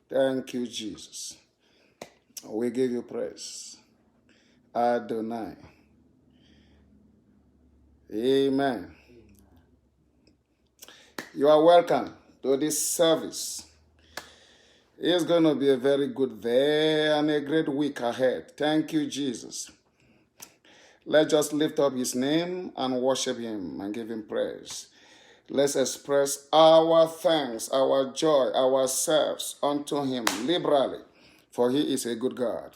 Thank you, Jesus. We give you praise. Adonai. Amen. You are welcome to this service. It's going to be a very good day and a great week ahead. Thank you, Jesus. Let's just lift up his name and worship him and give him praise. Let's express our thanks, our joy, ourselves unto him liberally, for he is a good God.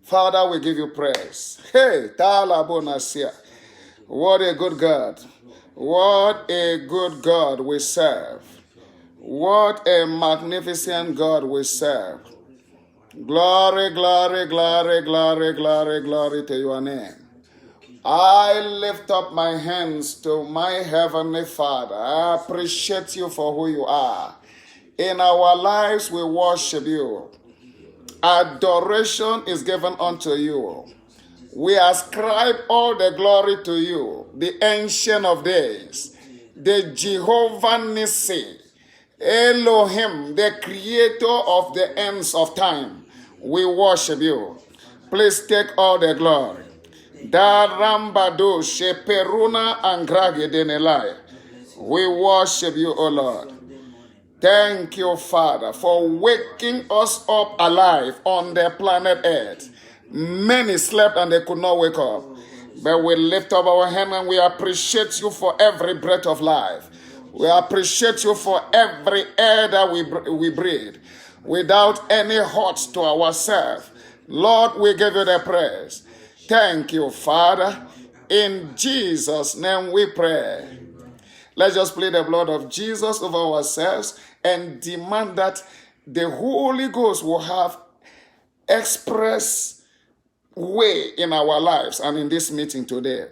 Father, we give you praise. Hey, Talabonasia. What a good God. What a good God we serve. What a magnificent God we serve. Glory, glory, glory, glory, glory, glory to your name. I lift up my hands to my Heavenly Father. I appreciate you for who you are. In our lives, we worship you. Adoration is given unto you. We ascribe all the glory to you, the Ancient of Days, the Jehovah Nissi, Elohim, the Creator of the ends of time. We worship you. Please take all the glory. Darambado sheperuna angrage denelai. We worship you, O Lord. Thank you, Father, for waking us up alive on the planet Earth. Many slept and they could not wake up. But we lift up our hand and we appreciate you for every breath of life. We appreciate you for every air that we breathe. Without any hurt to ourselves. Lord, we give you the praise. Thank you, Father. In Jesus' name we pray. Let's just plead the blood of Jesus over ourselves and demand that the Holy Ghost will have express way in our lives and in this meeting today.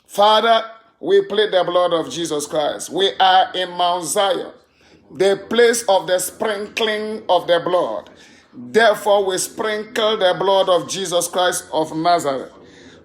Father, we plead the blood of Jesus Christ. We are in Mount Zion, the place of the sprinkling of the blood. Therefore, we sprinkle the blood of Jesus Christ of Nazareth.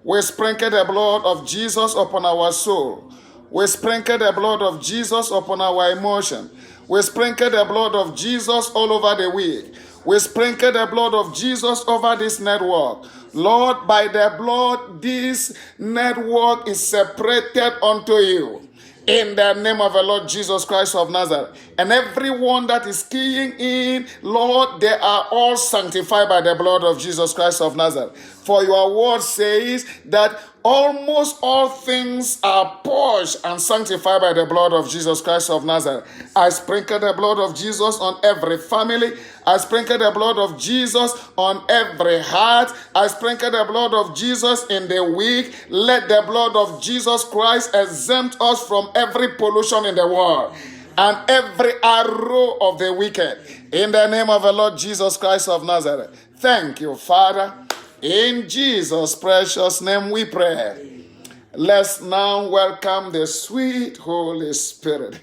We sprinkle the blood of Jesus upon our soul. We sprinkle the blood of Jesus upon our emotion. We sprinkle the blood of Jesus all over the week. We sprinkle the blood of Jesus over this network. Lord, by the blood, this network is separated unto you. In the name of the Lord Jesus Christ of Nazareth. And everyone that is keying in, Lord, they are all sanctified by the blood of Jesus Christ of Nazareth. For your word says that almost all things are purged and sanctified by the blood of Jesus Christ of Nazareth. I sprinkle the blood of Jesus on every family. I sprinkle the blood of Jesus on every heart. I sprinkle the blood of Jesus in the weak. Let the blood of Jesus Christ exempt us from every pollution in the world and every arrow of the wicked. In the name of the Lord Jesus Christ of Nazareth. Thank you, Father. In Jesus' precious name we pray. Let's now welcome the sweet Holy Spirit.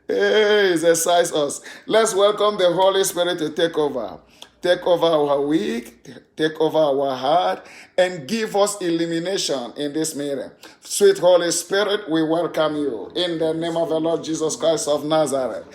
Hey, exercise us. Let's welcome the Holy Spirit to take over. Take over our week, take over our heart, and give us illumination in this meeting. Sweet Holy Spirit, we welcome you in the name of the Lord Jesus Christ of Nazareth.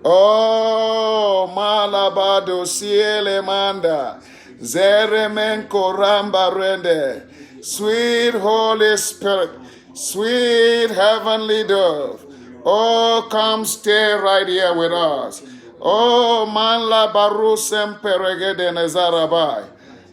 Oh, Malabado Siele Manda, Zeremen Koramba Rende, sweet Holy Spirit, sweet heavenly dove. Oh, come stay right here with us. Oh, man la baru semperegede nezarabai.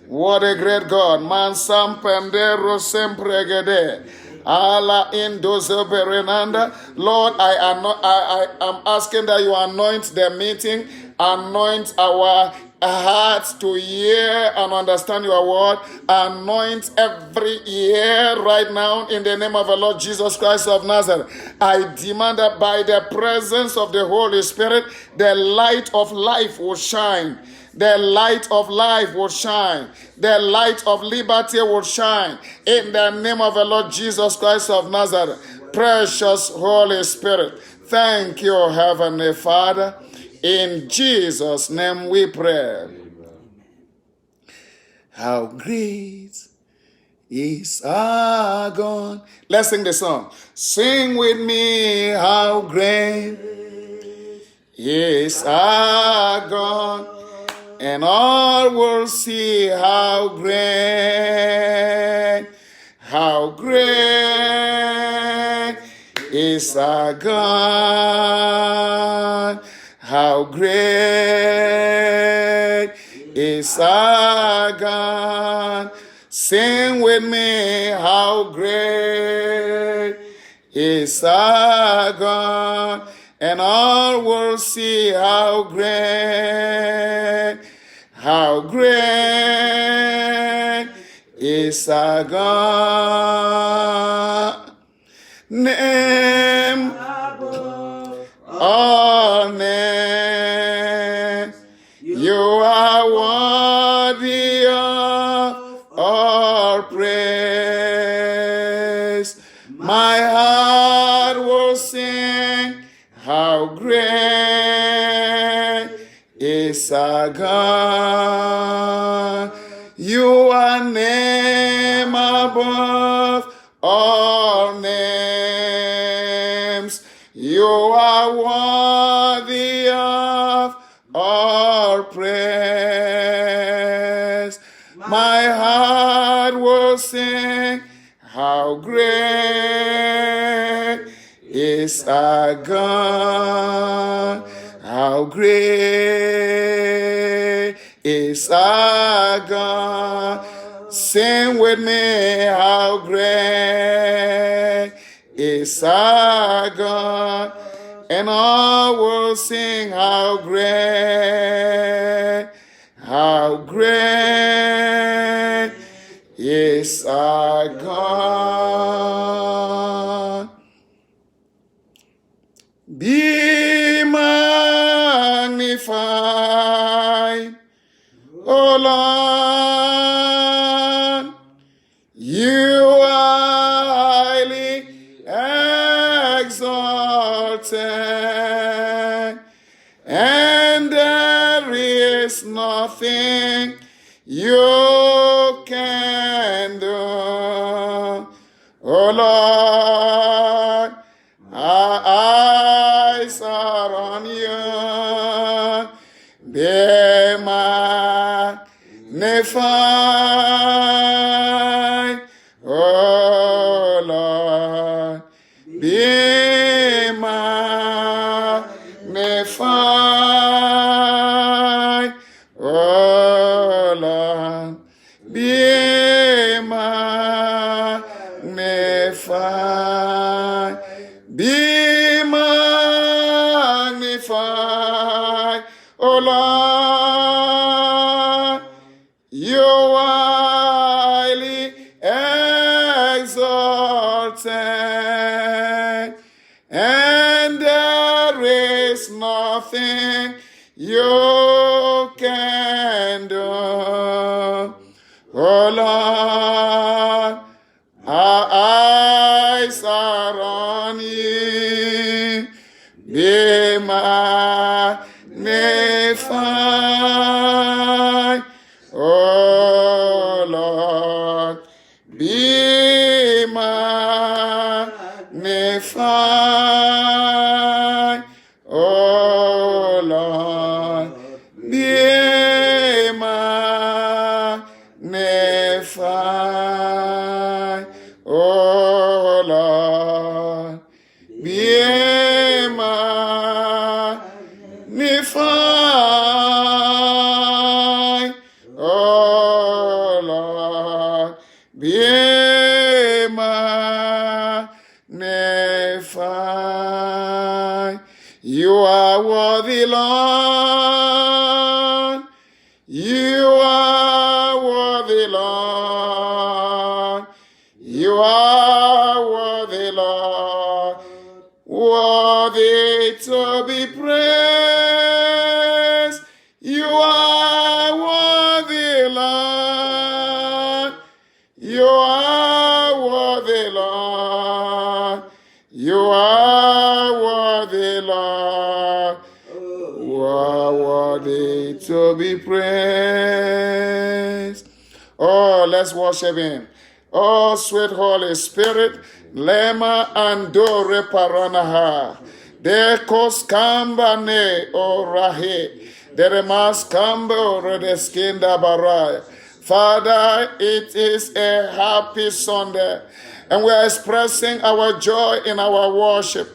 What a great God. Man sampendero sempregede. Allah in berenanda. Lord, I am asking that you anoint the meeting, anoint our hearts to hear and understand your word. Anoint every ear right now in the name of the Lord Jesus Christ of Nazareth. I demand that by the presence of the Holy Spirit, the light of life will shine. The light of life will shine. The light of liberty will shine. In the name of the Lord Jesus Christ of Nazareth. Precious Holy Spirit. Thank you, Heavenly Father. In Jesus' name we pray. How great is our God. Let's sing the song. Sing with me, how great is our God, and all will see how great is our God, how great is our God. Sing with me, how great is our God, and all will see how great is our God. Name all names, you are worthy of all praise. My heart will sing, how great is our God. You are name above all names. You are worthy of all praise. My heart will sing, how great is our God. How great is our God. Sing with me, how great is our God. And all will sing, how great is our God. Be magnified, O Lord. You are highly exalted, and there is nothing you can do, O Lord. Our eyes are on you. Be magnified, O Lord. Be magnified, O Lord. Be magnified. Be magnified, O Lord. You are highly exalted, and there is nothing you can do, O Lord. Our eyes are on you. Be magnified, O Lord. Be magnified, O Lord. Be magnified, O Lord. Be magnified, O Lord. Be magnified. You are worthy, Lord. You are worthy, Lord. You are worthy, Lord. Worthy to be praised. You are worthy, Lord. You are worthy, Lord. You are worthy, Lord. You are worthy to be praised. Oh, let's worship him. Oh, sweet Holy Spirit, Lema Andore Paranaha. De koskambane orahe. De remaskambo redeskinda baraya. Father, it is a happy Sunday, and we are expressing our joy in our worship.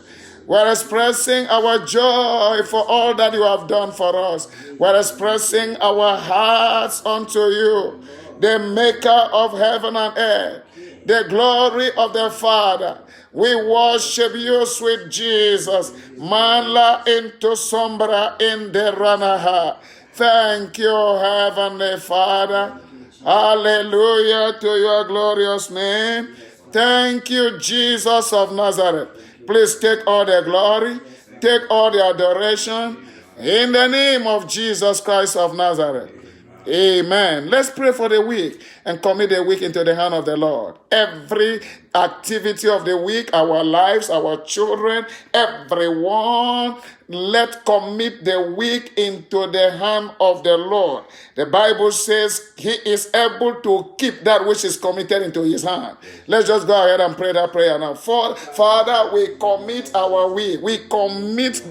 We are expressing our joy for all that you have done for us. We are expressing our hearts unto you, the maker of heaven and earth, the glory of the Father. We worship you, sweet Jesus. Manla into sombra in the ranaha. Thank you, Heavenly Father. Hallelujah to your glorious name. Thank you, Jesus of Nazareth. Please take all the glory, take all the adoration in the name of Jesus Christ of Nazareth. Amen. Let's pray for the week and commit the week into the hand of the Lord. Every activity of the week, our lives, our children, everyone, let's commit the week into the hand of the Lord. The Bible says he is able to keep that which is committed into his hand. Let's just go ahead and pray that prayer now. Father, we commit our week. We commit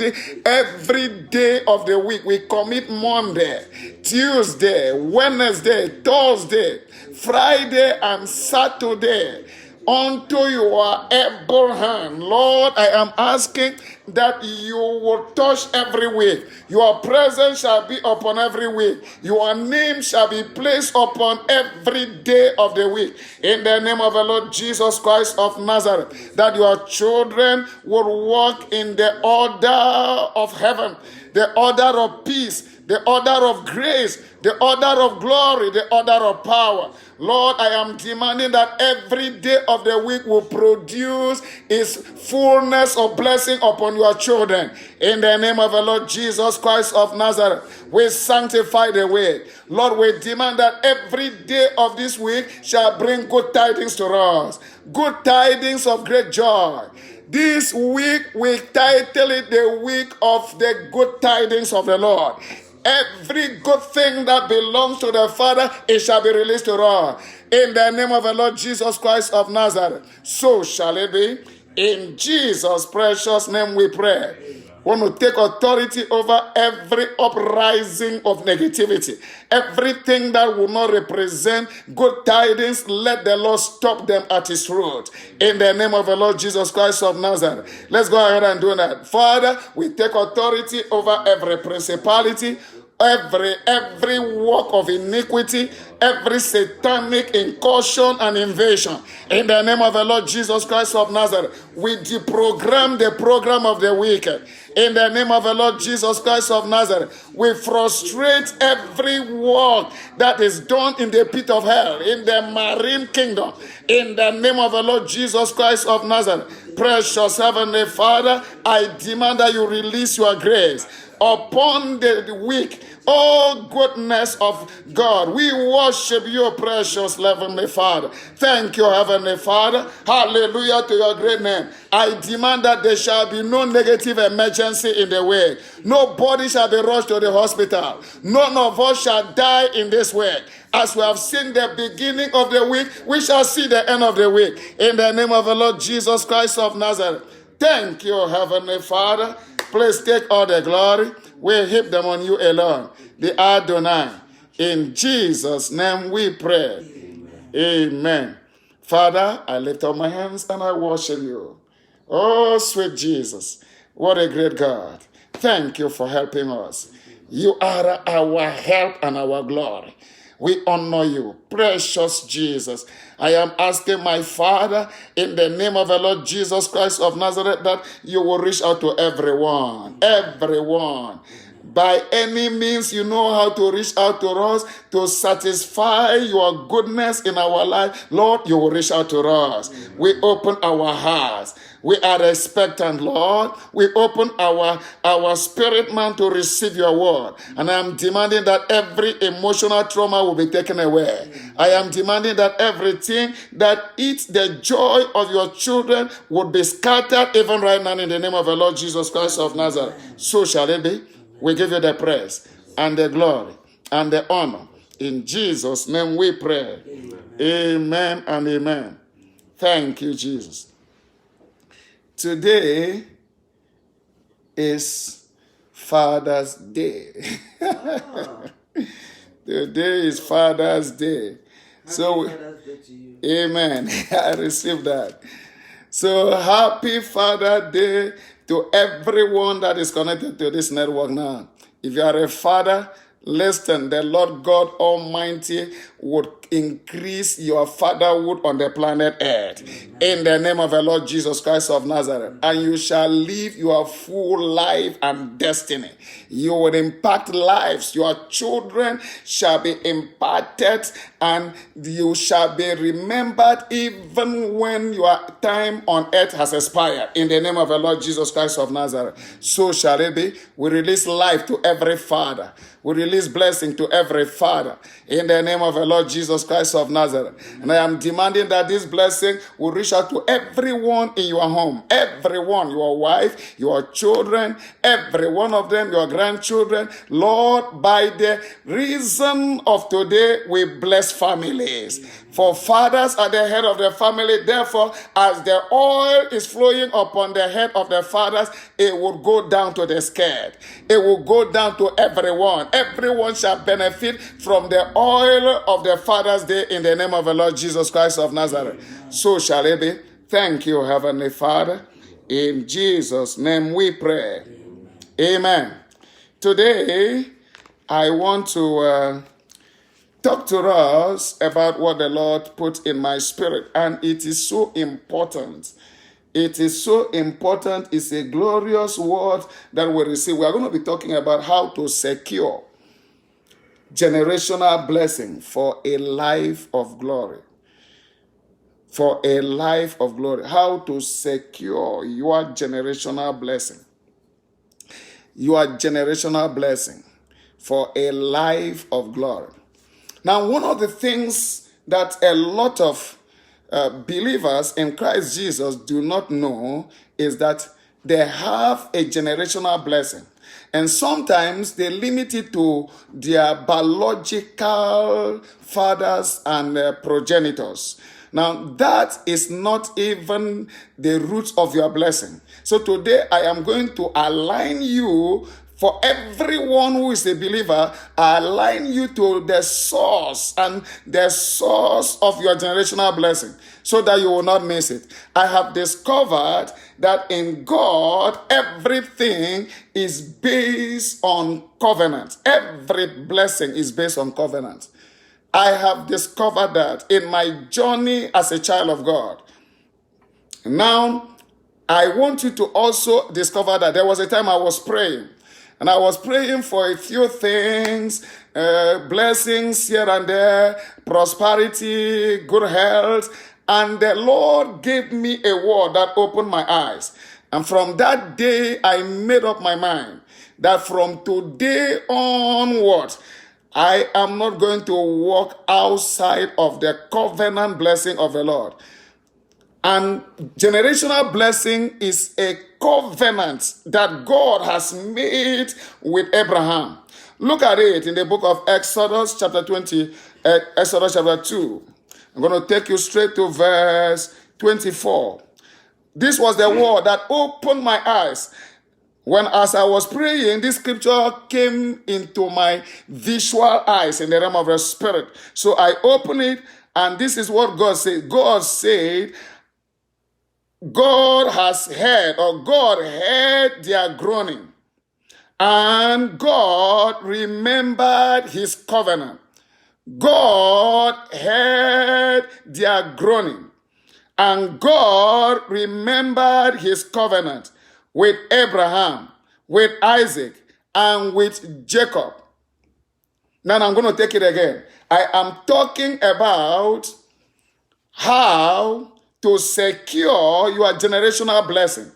every day of the week. We commit Monday, Tuesday, Wednesday, Thursday, Friday, and Saturday unto your able hand. Lord, I am asking that you will touch every week. Your presence shall be upon every week. Your name shall be placed upon every day of the week. In the name of the Lord Jesus Christ of Nazareth, that your children will walk in the order of heaven, the order of peace, the order of grace, the order of glory, the order of power. Lord, I am demanding that every day of the week will produce its fullness of blessing upon your children. In the name of the Lord Jesus Christ of Nazareth, we sanctify the week. Lord, we demand that every day of this week shall bring good tidings to us, good tidings of great joy. This week, we title it the week of the good tidings of the Lord. Every good thing that belongs to the Father, it shall be released to us. In the name of the Lord Jesus Christ of Nazareth, so shall it be. In Jesus' precious name we pray. We want to take authority over every uprising of negativity. Everything that will not represent good tidings, let the Lord stop them at his root. In the name of the Lord Jesus Christ of Nazareth. Let's go ahead and do that. Father, we take authority over every principality, every work of iniquity, every satanic incursion and invasion. In the name of the Lord Jesus Christ of Nazareth, we deprogram the program of the wicked. In the name of the Lord Jesus Christ of Nazareth, we frustrate every work that is done in the pit of hell, in the marine kingdom. In the name of the Lord Jesus Christ of Nazareth, precious Heavenly Father, I demand that you release your grace upon the weak. Oh, goodness of God, we worship you, precious Heavenly Father. Thank you, Heavenly Father. Hallelujah to your great name. I demand that there shall be no negative emergency in the way. Nobody shall be rushed to the hospital. None of us shall die in this way. As we have seen the beginning of the week, we shall see the end of the week. In the name of the Lord Jesus Christ of Nazareth. Thank you, Heavenly Father. Please take all the glory. We heap them on you alone, the Adonai. In Jesus' name we pray. Amen. Father, I lift up my hands and I worship you. Oh, sweet Jesus, what a great God. Thank you for helping us. You are our help and our glory. We honor you, precious Jesus. I am asking my Father, in the name of the Lord Jesus Christ of Nazareth, that you will reach out to everyone. By any means, you know how to reach out to us to satisfy your goodness in our life. Lord, you will reach out to us. We open our hearts. We are expectant, Lord. We open our spirit man to receive your word. And I am demanding that every emotional trauma will be taken away. I am demanding that everything that eats the joy of your children would be scattered even right now in the name of the Lord Jesus Christ of Nazareth. So shall it be. We give you the praise and the glory and the honor. In Jesus' name we pray. Amen and amen. Thank you, Jesus. Today, is Father's Day. Today is Father's Day. So, amen. I received that. So, happy Father's Day to everyone that is connected to this network now. If you are a father, listen, the Lord God Almighty would increase your fatherhood on the planet Earth. In the name of the Lord Jesus Christ of Nazareth. And you shall live your full life and destiny. You will impact lives. Your children shall be impacted, and you shall be remembered even when your time on earth has expired. In the name of the Lord Jesus Christ of Nazareth. So shall it be. We release life to every father. We release blessing to every father in the name of the Lord Jesus Christ of Nazareth. And I am demanding that this blessing will reach out to everyone in your home, everyone, your wife, your children, every one of them, your grandchildren. Lord, by the reason of today, we bless families. For fathers are the head of the family. Therefore, as the oil is flowing upon the head of the fathers, it will go down to the skirt. It will go down to everyone. Everyone shall benefit from the oil of the Father's Day in the name of the Lord Jesus Christ of Nazareth. So shall it be. Thank you, Heavenly Father. In Jesus' name we pray. Amen. Today, I want to talk to us about what the Lord put in my spirit. And it is so important. It is so important. It's a glorious word that we receive. We are going to be talking about how to secure generational blessing for a life of glory. For a life of glory. How to secure your generational blessing. Your generational blessing for a life of glory. Now, one of the things that a lot of believers in Christ Jesus do not know is that they have a generational blessing. And sometimes they limit it to their biological fathers and progenitors. Now, that is not even the root of your blessing. So today I am going to align you. For everyone who is a believer, I align you to the source and the source of your generational blessing so that you will not miss it. I have discovered that in God, everything is based on covenant. Every blessing is based on covenant. I have discovered that in my journey as a child of God. Now, I want you to also discover that there was a time I was praying. And I was praying for a few things, blessings here and there, prosperity, good health. And the Lord gave me a word that opened my eyes. And from that day, I made up my mind that from today onward, I am not going to walk outside of the covenant blessing of the Lord. And generational blessing is a covenant that God has made with Abraham. Look at it in the book of Exodus chapter 20, Exodus chapter 2. I'm going to take you straight to verse 24. This was the word that opened my eyes. When as I was praying, this scripture came into my visual eyes in the realm of the spirit. So I opened it, and this is what God said. God said, God has heard, or God heard their groaning, and God remembered his covenant. God heard their groaning, and God remembered his covenant with Abraham, with Isaac, and with Jacob. Now I'm going to take it again. I am talking about how to secure your generational blessing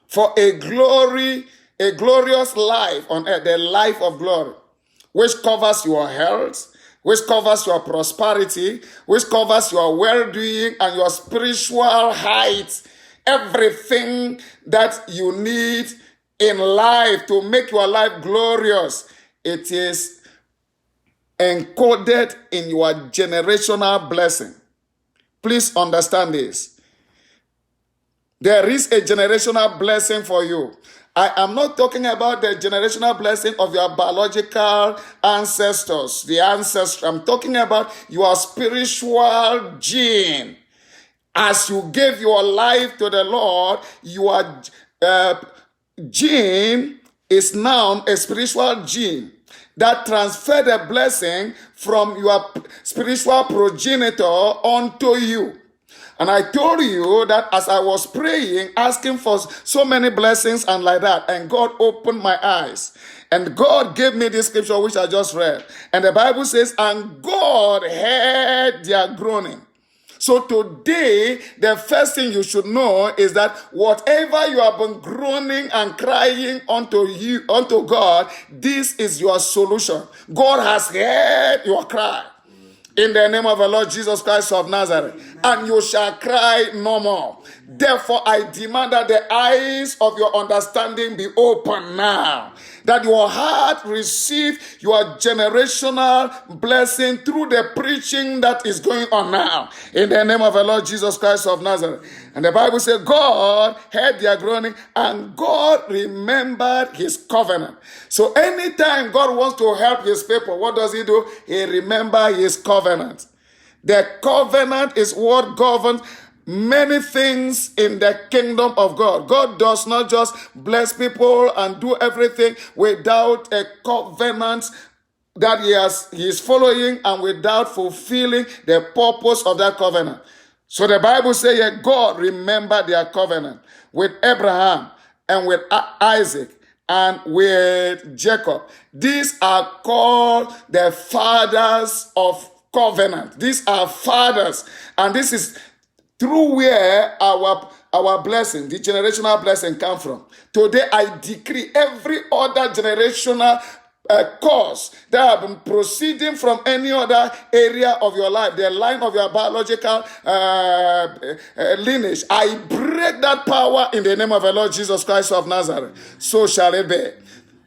for a glorious life on earth, the life of glory, which covers your health, which covers your prosperity, which covers your well-doing and your spiritual height, everything that you need in life to make your life glorious. It is encoded in your generational blessing. Please understand this. There is a generational blessing for you. I am not talking about the generational blessing of your biological ancestors, the ancestors. I'm talking about your spiritual gene. As you gave your life to the Lord, your gene is now a spiritual gene that transferred a blessing from your spiritual progenitor onto you. And I told you that as I was praying, asking for so many blessings and like that, and God opened my eyes. And God gave me this scripture which I just read. And the Bible says, and God heard their groaning. So today, the first thing you should know is that whatever you have been groaning and crying unto God, this is your solution. God has heard your cry. In the name of the Lord Jesus Christ of Nazareth. And you shall cry no more. Therefore, I demand that the eyes of your understanding be open now. That your heart receive your generational blessing through the preaching that is going on now. In the name of the Lord Jesus Christ of Nazareth. And the Bible says, God heard their groaning and God remembered his covenant. So anytime God wants to help his people, what does he do? He remembers his covenant. The covenant is what governs many things in the kingdom of God. God does not just bless people and do everything without a covenant that he is following and without fulfilling the purpose of that covenant. So the Bible says that God remembered their covenant with Abraham and with Isaac and with Jacob. These are called the fathers of covenant. These are fathers. And this is through where our blessing, the generational blessing, come from. Today I decree every other generational cause that have been proceeding from any other area of your life, the line of your biological lineage, I break that power in the name of the Lord Jesus Christ of Nazareth. So shall it be.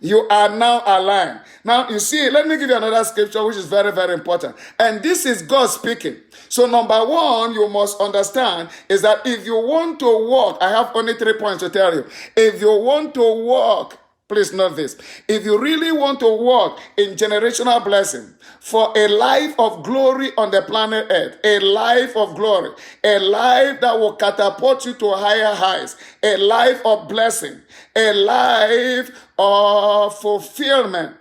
You are now aligned. Now, you see, let me give you another scripture which is very, very important. And this is God speaking. So, number one, you must understand is that if you want to walk, I have only 3 points to tell you. If you want to walk, please note this. If you really want to walk in generational blessing for a life of glory on the planet Earth, a life of glory, a life that will catapult you to higher heights, a life of blessing, a life of fulfillment,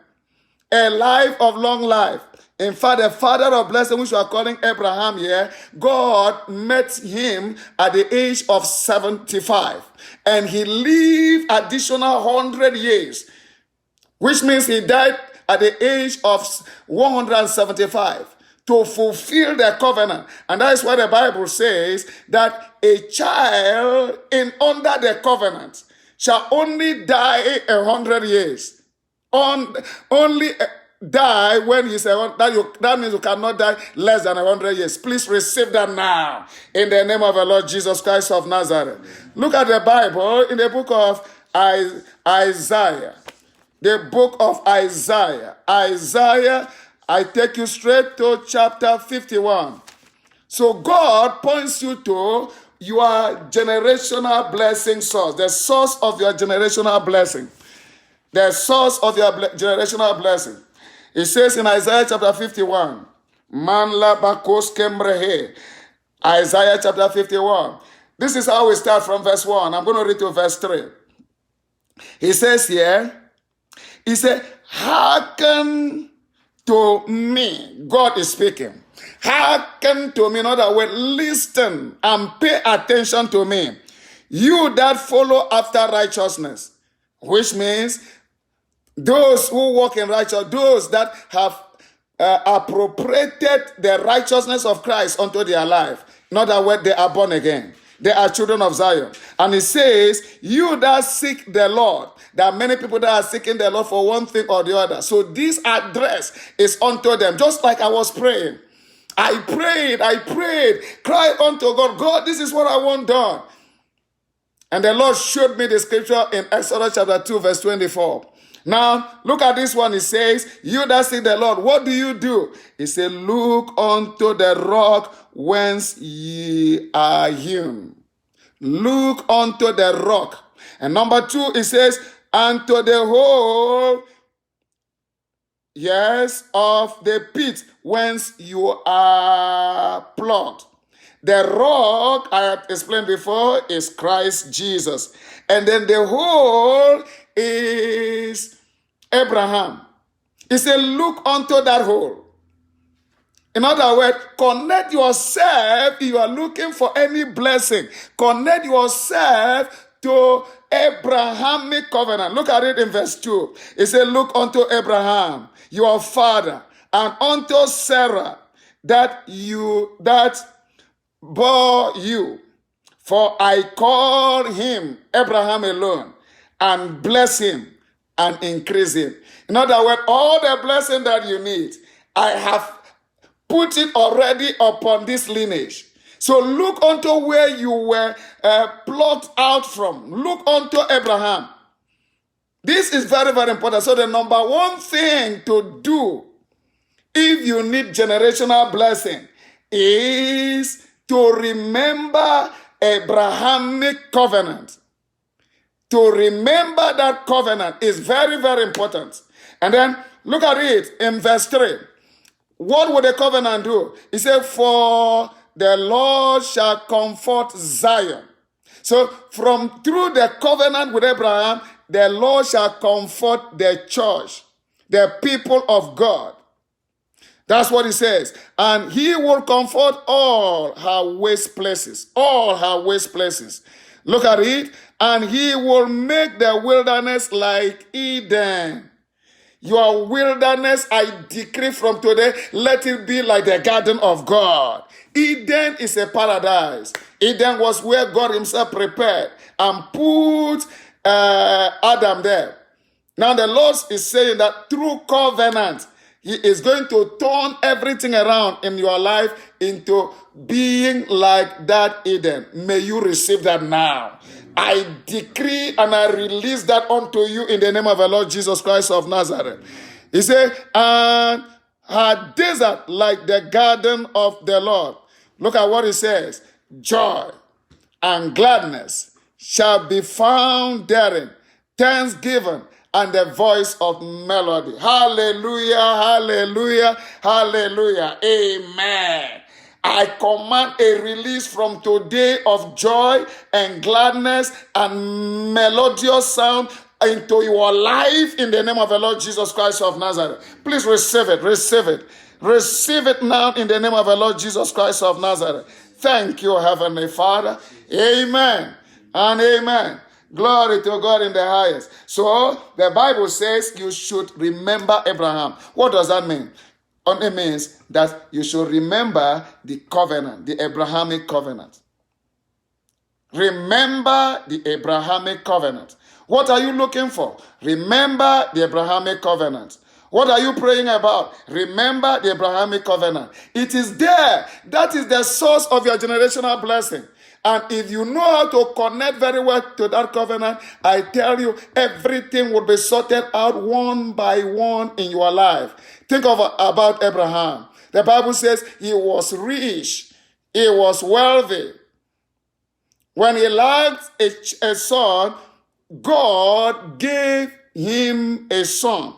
a life of long life. In fact, the father of blessing, which we are calling Abraham here, God met him at the age of 75. And he lived additional 100 years, which means he died at the age of 175 to fulfill the covenant. And that is why the Bible says that a child under the covenant shall only die 100 years. Only die when he said that means you cannot die less than 100 years. Please receive that now in the name of the Lord Jesus Christ of Nazareth. Look at the Bible in the book of Isaiah. The book of Isaiah. Isaiah, I take you straight to chapter 51. So God points you to your generational blessing source, the source of your generational blessing. The source of your generational blessing. It says in Isaiah chapter 51, Isaiah chapter 51. This is how we start from verse 1. I'm going to read to verse 3. He says here, he said, hearken to me. God is speaking. Hearken to me. In other words, listen and pay attention to me. You that follow after righteousness, which means those who walk in righteousness, those that have appropriated the righteousness of Christ unto their life. In other words, they are born again. They are children of Zion. And it says, you that seek the Lord. There are many people that are seeking the Lord for one thing or the other. So this address is unto them. Just like I was praying. I prayed, cried unto God. God, this is what I want done. And the Lord showed me the scripture in Exodus chapter 2, verse 24. Now, look at this one. It says, you that seek the Lord, what do you do? It says, look unto the rock whence ye are hewn. Look unto the rock. And number 2, it says, unto the hole, yes, of the pit whence you are plucked. The rock, I have explained before, is Christ Jesus. And then the hole is Abraham. He said, look unto that hole. In other words, connect yourself if you are looking for any blessing. Connect yourself to Abrahamic covenant. Look at it in verse 2. It said, look unto Abraham, your father, and unto Sarah, that bore you. For I call him Abraham alone, and bless him and increase him. In other words, all the blessing that you need, I have put it already upon this lineage. So look unto where you were plucked out from. Look unto Abraham. This is very, very important. So the number 1 thing to do if you need generational blessing is to remember Abrahamic covenant. To remember that covenant is very, very important. And then look at it in verse 3. What would the covenant do? He said, for the Lord shall comfort Zion. So through the covenant with Abraham, the Lord shall comfort the church, the people of God. That's what he says. And he will comfort all her waste places. All her waste places. Look at it. And he will make the wilderness like Eden. Your wilderness, I decree from today, let it be like the garden of God. Eden is a paradise. Eden was where God himself prepared and put Adam there. Now the Lord is saying that through covenant, he is going to turn everything around in your life into being like that Eden. May you receive that now. I decree and I release that unto you in the name of the Lord Jesus Christ of Nazareth. He said, and her desert like the garden of the Lord. Look at what he says. Joy and gladness shall be found therein. Thanksgiving and the voice of melody. Hallelujah, hallelujah, hallelujah. Amen. I command a release from today of joy and gladness and melodious sound into your life in the name of the Lord Jesus Christ of Nazareth. Please receive it, receive it. Receive it now in the name of the Lord Jesus Christ of Nazareth. Thank you, Heavenly Father. Amen and amen. Glory to God in the highest. So the Bible says you should remember Abraham. What does that mean? It means that you should remember the covenant, the Abrahamic covenant. Remember the Abrahamic covenant. What are you looking for? Remember the Abrahamic covenant. What are you praying about? Remember the Abrahamic covenant. It is there. That is the source of your generational blessing. And if you know how to connect very well to that covenant, I tell you, everything will be sorted out one by one in your life. Think about Abraham. The Bible says he was rich. He was wealthy. When he lacked a son, God gave him a son.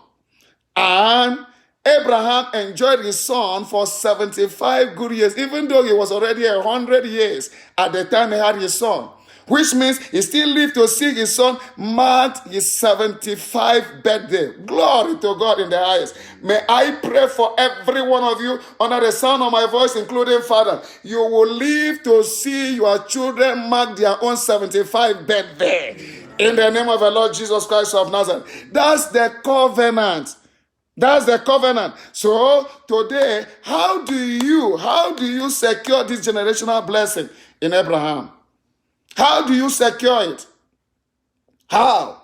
And Abraham enjoyed his son for 75 good years, even though he was already 100 years at the time he had his son. Which means he still lived to see his son mark his 75th birthday. Glory to God in the highest. May I pray for every one of you under the sound of my voice, including Father. You will live to see your children mark their own 75th birthday. In the name of the Lord Jesus Christ of Nazareth. That's the covenant. That's the covenant. So today, how do you secure this generational blessing in Abraham? How do you secure it? How?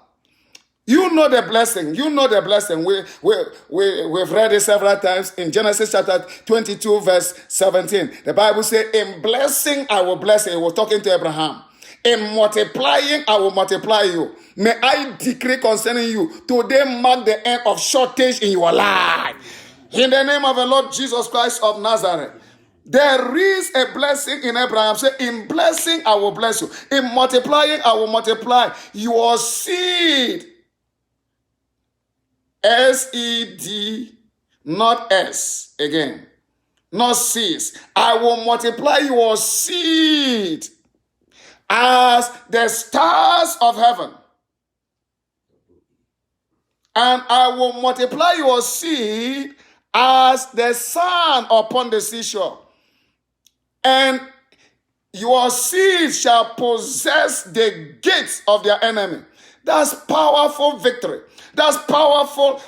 You know the blessing. You know the blessing. We've read it several times in Genesis chapter 22, verse 17. The Bible says, in blessing, I will bless you. It was talking to Abraham. In multiplying, I will multiply you. May I decree concerning you, today mark the end of shortage in your life. In the name of the Lord Jesus Christ of Nazareth. There is a blessing in Abraham. Say, in blessing, I will bless you. In multiplying, I will multiply your seed. S-E-D, not S again. Not seeds. I will multiply your seed as the stars of heaven. And I will multiply your seed as the sand upon the seashore. And your seed shall possess the gates of their enemy. That's powerful victory. That's powerful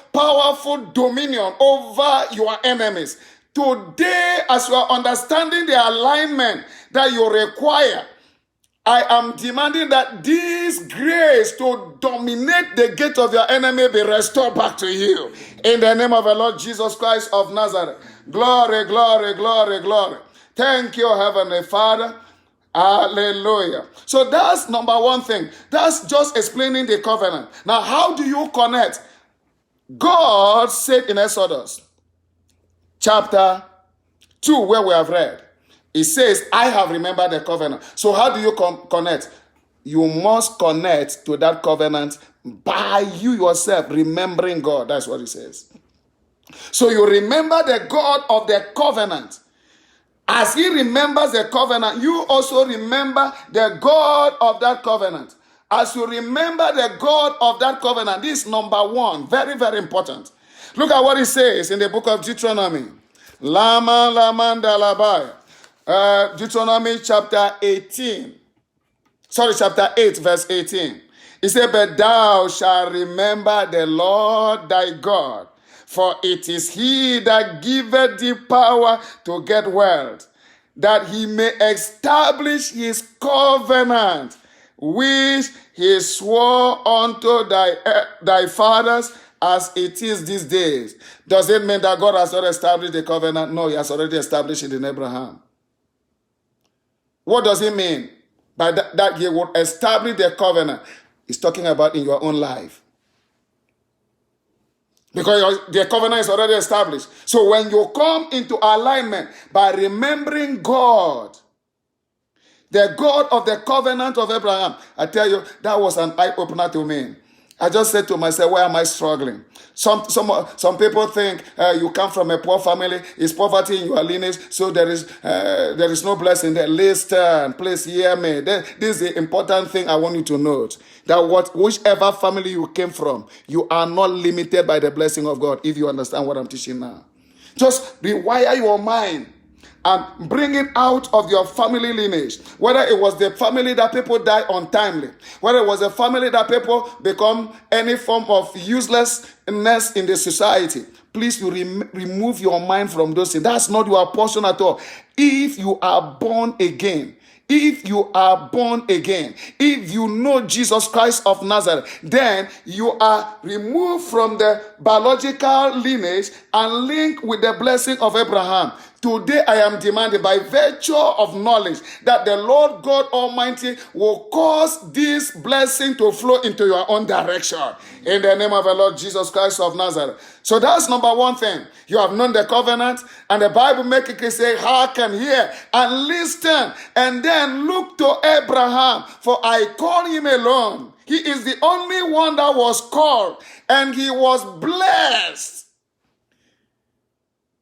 dominion over your enemies. Today, as you are understanding the alignment that you require, I am demanding that this grace to dominate the gate of your enemy be restored back to you. In the name of the Lord Jesus Christ of Nazareth. Glory, glory, glory, glory. Thank you, Heavenly Father. Hallelujah. So that's number one thing. That's just explaining the covenant. Now, how do you connect? God said in Exodus chapter 2, where we have read, it says, I have remembered the covenant. So how do you connect? You must connect to that covenant by you yourself remembering God. That's what it says. So you remember the God of the covenant. As he remembers the covenant, you also remember the God of that covenant. As you remember the God of that covenant, this is number one, very, very important. Look at what it says in the book of Deuteronomy. Deuteronomy chapter 8, verse 18. It said, but thou shalt remember the Lord thy God, for it is he that giveth thee power to get wealth, that he may establish his covenant, which he swore unto thy fathers, as it is these days. Does it mean that God has not established the covenant? No, he has already established it in Abraham. What does it mean by that he will establish the covenant? He's talking about in your own life. Because the covenant is already established. So when you come into alignment by remembering God, the God of the covenant of Abraham, I tell you, that was an eye-opener to me. I just said to myself, why am I struggling? Some people think you come from a poor family, it's poverty in your lineage, so there is no blessing there. Listen, please hear me. This is the important thing I want you to note. That whichever family you came from, you are not limited by the blessing of God, if you understand what I'm teaching now. Just rewire your mind and bring it out of your family lineage. Whether it was the family that people die untimely, whether it was a family that people become any form of uselessness in the society, please remove your mind from those things. That's not your portion at all. If you are born again, if you know Jesus Christ of Nazareth, then you are removed from the biological lineage and linked with the blessing of Abraham. Today I am demanding by virtue of knowledge that the Lord God Almighty will cause this blessing to flow into your own direction. In the name of the Lord Jesus Christ of Nazareth. So that's number one thing. You have known the covenant, and the Bible makes it say, hearken, hear, and listen, and then look to Abraham, for I call him alone. He is the only one that was called, and he was blessed.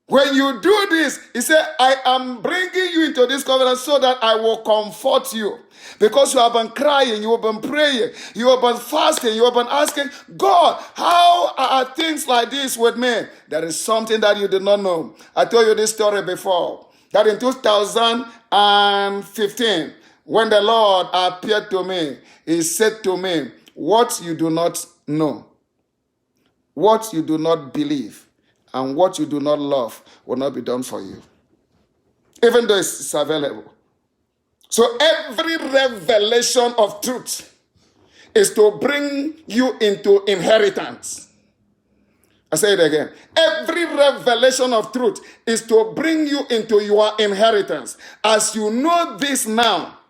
When you do this, he said, I am bringing you into this covenant so that I will comfort you. Because you have been crying, you have been praying, you have been fasting, you have been asking, God, how are things like this with me? There is something that you did not know. I told you this story before, that in 2015, when the Lord appeared to me, he said to me, what you do not know, what you do not believe, and what you do not love will not be done for you, even though it's available. So every revelation of truth is to bring you into inheritance. I say it again. Every revelation of truth is to bring you into your inheritance. As you know this now,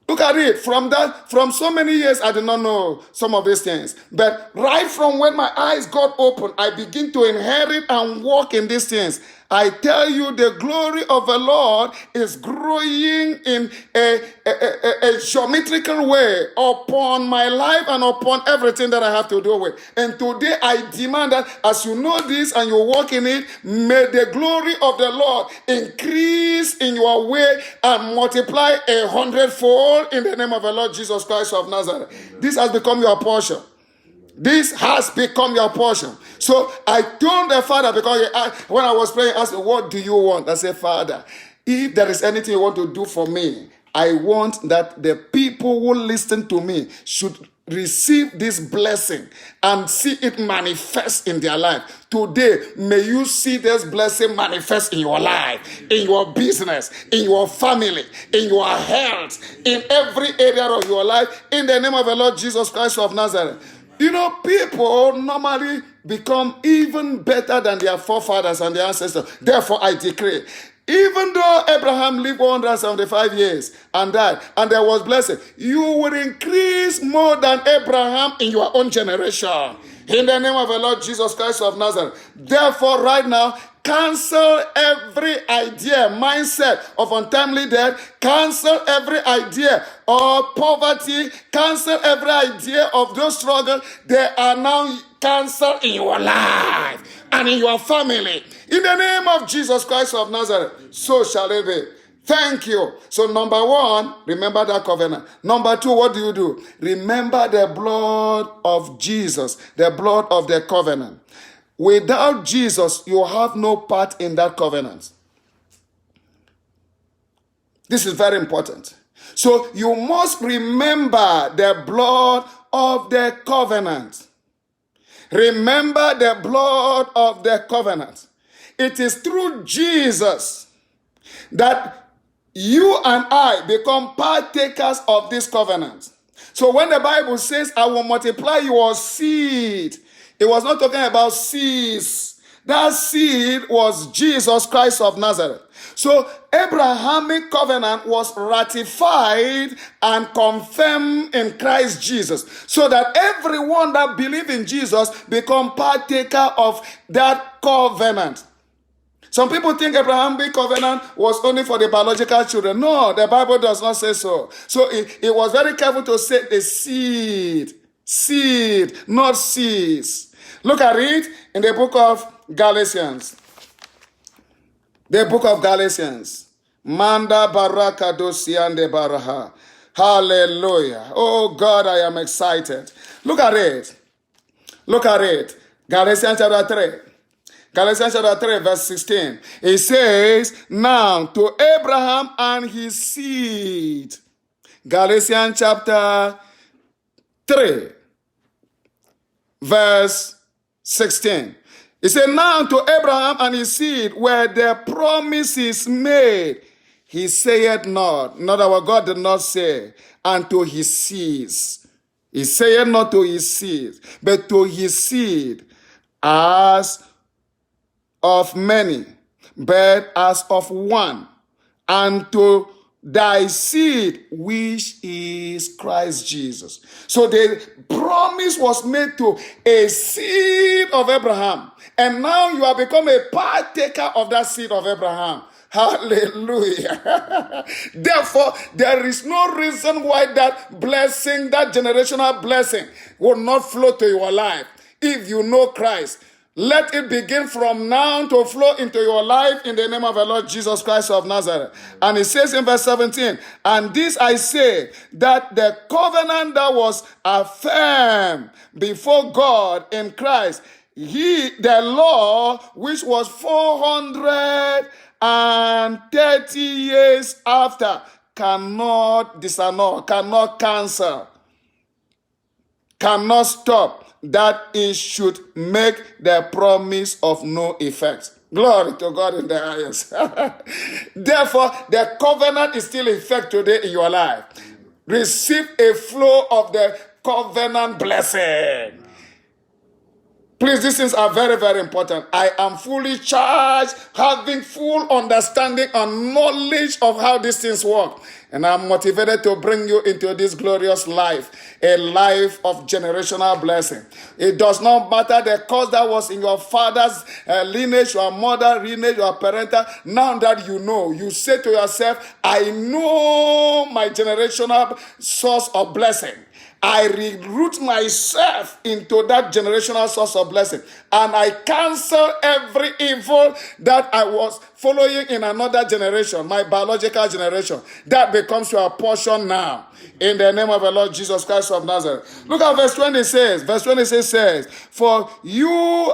look at it. From so many years, I did not know some of these things. But right from when my eyes got open, I begin to inherit and walk in these things. I tell you, the glory of the Lord is growing in a geometrical way upon my life and upon everything that I have to do with. And today I demand that as you know this and you walk in it, may the glory of the Lord increase in your way and multiply 100-fold in the name of the Lord Jesus Christ of Nazareth. This has become your portion. This has become your portion. So I told the Father, because when I was praying, I asked, what do you want? I said, Father, if there is anything you want to do for me, I want that the people who listen to me should receive this blessing and see it manifest in their life. Today, may you see this blessing manifest in your life, in your business, in your family, in your health, in every area of your life, in the name of the Lord Jesus Christ of Nazareth. You know, people normally become even better than their forefathers and their ancestors. Therefore, I decree, even though Abraham lived 175 years and died, and there was blessing, you will increase more than Abraham in your own generation. In the name of the Lord Jesus Christ of Nazareth. Therefore, right now, cancel every idea, mindset of untimely death. Cancel every idea of poverty. Cancel every idea of those struggles. They are now canceled in your life and in your family. In the name of Jesus Christ of Nazareth, so shall it be. Thank you. So number one, remember that covenant. Number two, what do? Remember the blood of Jesus, the blood of the covenant. Without Jesus, you have no part in that covenant. This is very important. So you must remember the blood of the covenant. Remember the blood of the covenant. It is through Jesus that you and I become partakers of this covenant. So when the Bible says, I will multiply your seed, it was not talking about seeds. That seed was Jesus Christ of Nazareth. So Abrahamic covenant was ratified and confirmed in Christ Jesus, so that everyone that believes in Jesus become partaker of that covenant. Some people think Abrahamic covenant was only for the biological children. No, the Bible does not say so. So it was very careful to say the seed, not seeds. Look at it in the book of Galatians. The book of Galatians. Manda baraka dosiande baraha. Hallelujah. Oh God, I am excited. Look at it. Galatians chapter 3. Galatians chapter 3 verse 16. It says, now to Abraham and his seed. Galatians chapter 3 verse 16. It said, now to Abraham and his seed were the promises made. He saith not. Not our God did not say, and to his seeds. He saith not to his seed, but to his seed, as of many, but as of one, and to thy seed, which is Christ Jesus. So the promise was made to a seed of Abraham, and now you have become a partaker of that seed of Abraham. Hallelujah. Therefore, there is no reason why that blessing, that generational blessing, will not flow to your life. If you know Christ, let it begin from now to flow into your life in the name of the Lord Jesus Christ of Nazareth. And it says in verse 17, and this I say, that the covenant that was affirmed before God in Christ, the law, which was 430 years after, cannot disannul, cannot cancel, cannot stop, that it should make the promise of no effect. Glory to God in the highest. Therefore, the covenant is still in effect today in your life. Receive a flow of the covenant blessing. Please, these things are very, very important. I am fully charged, having full understanding and knowledge of how these things work. And I'm motivated to bring you into this glorious life, a life of generational blessing. It does not matter the cause that was in your father's lineage, your mother lineage, your parental. Now that you know, you say to yourself, I know my generational source of blessing. I reroute myself into that generational source of blessing. And I cancel every evil that I was following in another generation, my biological generation. That becomes your portion now. In the name of the Lord Jesus Christ of Nazareth. Look at verse 26. Verse 26 says, for you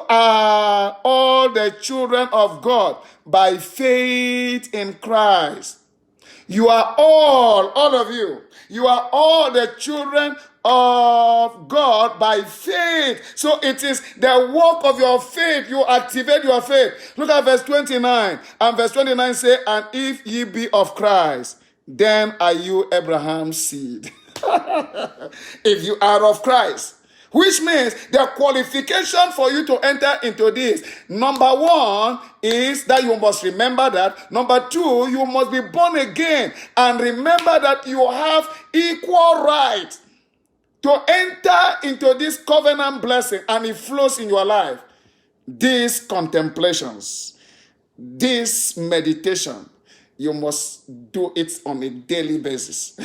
are all the children of God by faith in Christ. You are all of you. You are all the children of God by faith. So it is the work of your faith. You activate your faith. Look at verse 29. And verse 29 says, and if ye be of Christ, then are you Abraham's seed. If you are of Christ. Which means the qualification for you to enter into this, number one, is that you must remember that. Number two, you must be born again. And remember that you have equal right to enter into this covenant blessing, and it flows in your life. These contemplations, this meditation, you must do it on a daily basis.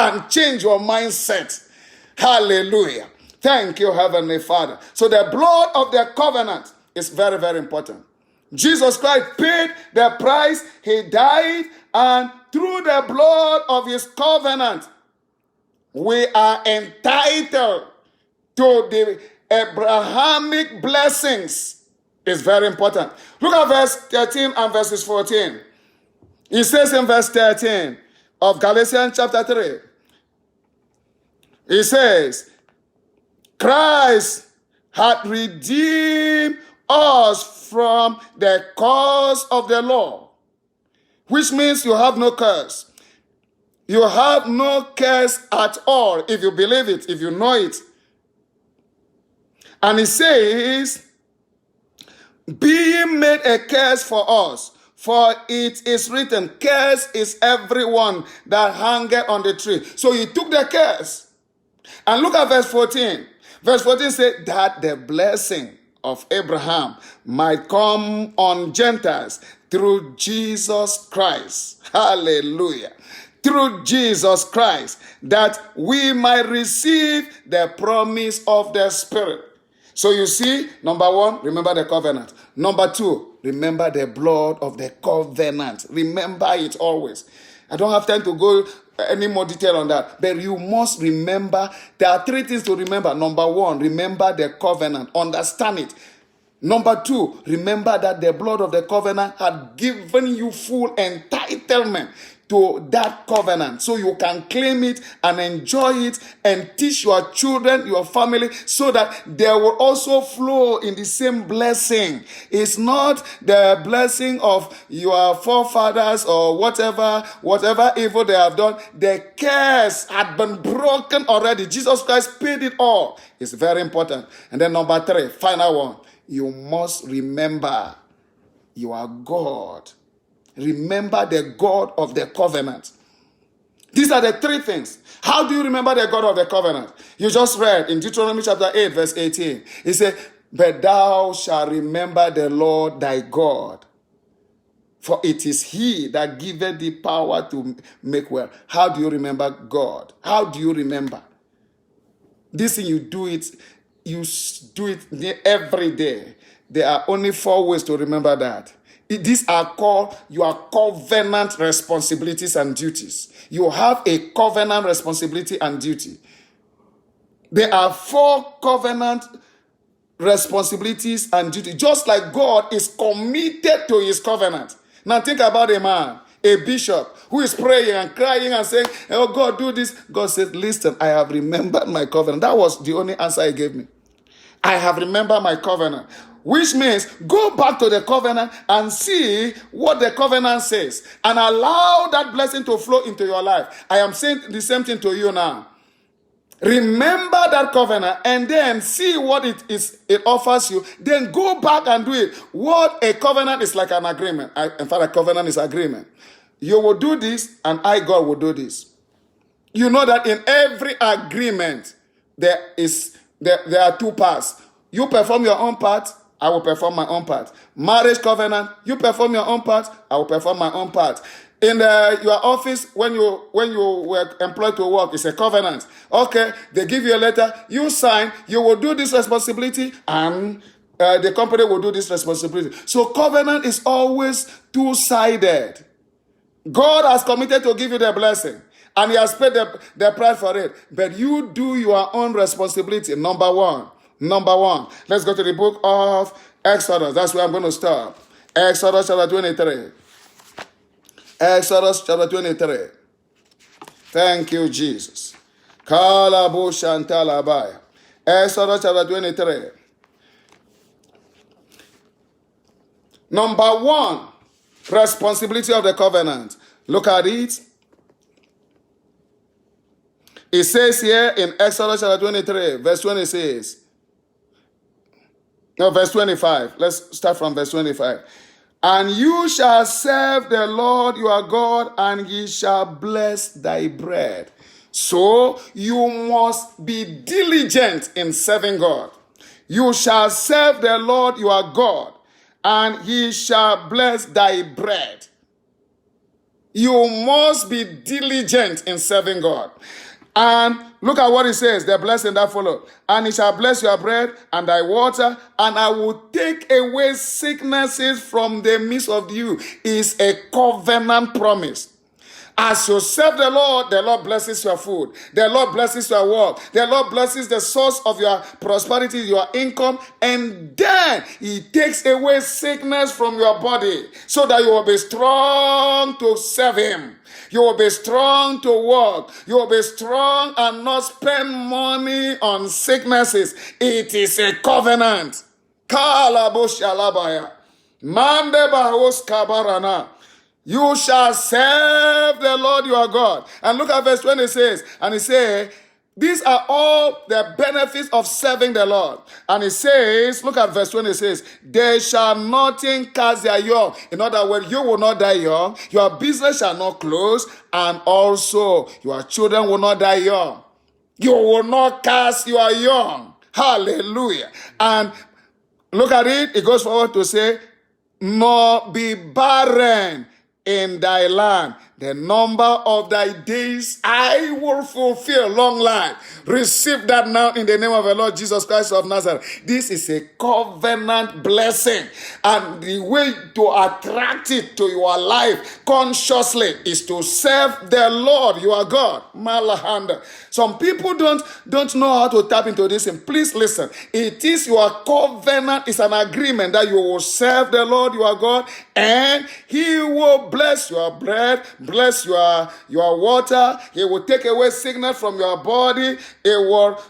And change your mindset. Hallelujah. Thank you, Heavenly Father. So the blood of the covenant is very, very important. Jesus Christ paid the price. He died, and through the blood of his covenant, we are entitled to the Abrahamic blessings. It's very important. Look at verse 13 and verses 14. It says in verse 13 of Galatians chapter 3, it says, Christ had redeemed us from the curse of the law, which means you have no curse. You have no curse at all if you believe it, if you know it. And it says, being made a curse for us, for it is written, curse is everyone that hangeth on the tree. So he took the curse. And look at verse 14. Verse 14 says that the blessing of Abraham might come on Gentiles through Jesus Christ. Hallelujah. Through Jesus Christ, that we might receive the promise of the Spirit. So you see, number one, remember the covenant. Number two, remember the blood of the covenant. Remember it always. I don't have time to go any more detail on that, but you must remember. There are three things to remember. Number one, remember the covenant. Understand it. Number two, remember that the blood of the covenant had given you full entitlement to that covenant, so you can claim it and enjoy it and teach your children, your family, so that they will also flow in the same blessing. It's not the blessing of your forefathers or whatever evil they have done. The curse had been broken already. Jesus Christ paid it all. It's very important. And then number three, final one, you must remember you are God. Remember the God of the covenant. These are the three things. How do you remember the God of the covenant? You just read in Deuteronomy chapter 8, verse 18. It said, but thou shalt remember the Lord thy God, for it is he that giveth thee power to make well. How do you remember God? How do you remember? This thing, you do it every day. There are only 4 ways to remember that. These are called your covenant responsibilities and duties. You have a covenant responsibility and duty. There are 4 covenant responsibilities and duties. Just like God is committed to his covenant. Now think about a man, a bishop, who is praying and crying and saying, oh God, do this. God said, listen, I have remembered my covenant. That was the only answer he gave me. I have remembered my covenant. Which means go back to the covenant and see what the covenant says and allow that blessing to flow into your life. I am saying the same thing to you now. Remember that covenant and then see what it offers you. Then go back and do it. What a covenant is like an agreement. In fact, a covenant is agreement. You will do this and I, God, will do this. You know that in every agreement, there are two parts. You perform your own part, I will perform my own part. Marriage covenant, you perform your own part, I will perform my own part. In your office, when you were employed to work, it's a covenant. Okay, they give you a letter, you sign, you will do this responsibility, and the company will do this responsibility. So covenant is always two-sided. God has committed to give you the blessing, and he has paid the price for it. But you do your own responsibility, number one. Let's go to the book of Exodus. That's where I'm going to start. Exodus chapter 23. Exodus chapter 23. Thank you, Jesus. Exodus chapter 23. Number one, responsibility of the covenant. Look at it. It says here in Exodus chapter 23, verse 26. No, verse 25. Let's start from verse 25. And you shall serve the Lord your God, and he shall bless thy bread. So you must be diligent in serving God. You shall serve the Lord your God, and he shall bless thy bread. You must be diligent in serving God. And look at what it says, the blessing that follows. And he shall bless your bread and thy water, and I will take away sicknesses from the midst of you. Is a covenant promise. As you serve the Lord blesses your food. The Lord blesses your work. The Lord blesses the source of your prosperity, your income, and then he takes away sickness from your body so that you will be strong to serve him. You will be strong to work. You will be strong and not spend money on sicknesses. It is a covenant. You shall serve the Lord your God. And look at verse 26. And he says, these are all the benefits of serving the Lord. And it says, look at verse 26. They shall nothing cast their young. In other words, you will not die young. Your business shall not close. And also, your children will not die young. You will not cast your young. Hallelujah. And look at it. It goes forward to say, nor be barren in thy land. The number of thy days I will fulfill. Long life. Receive that now in the name of the Lord Jesus Christ of Nazareth. This is a covenant blessing. And the way to attract it to your life consciously is to serve the Lord your God. Malahanda. Some people don't know how to tap into this. And please listen. It is your covenant. It's an agreement that you will serve the Lord your God, and he will bless your bread, bless your water. He will take away sickness from your body. It will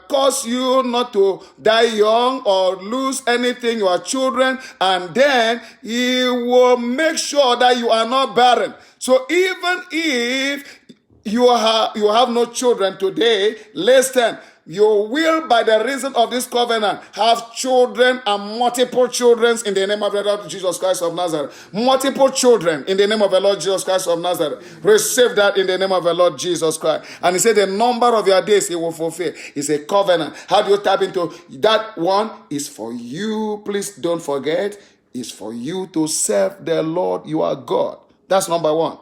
cause you not to die young or lose anything, your children. And then he will make sure that you are not barren. So even if you have no children today, listen, you will, by the reason of this covenant, have children and multiple children in the name of the Lord Jesus Christ of Nazareth. Multiple children in the name of the Lord Jesus Christ of Nazareth. Receive that in the name of the Lord Jesus Christ. And he said the number of your days he will fulfill. It's a covenant. How do you tap into that? One is for you. Please don't forget. It's for you to serve the Lord your God. That's number one.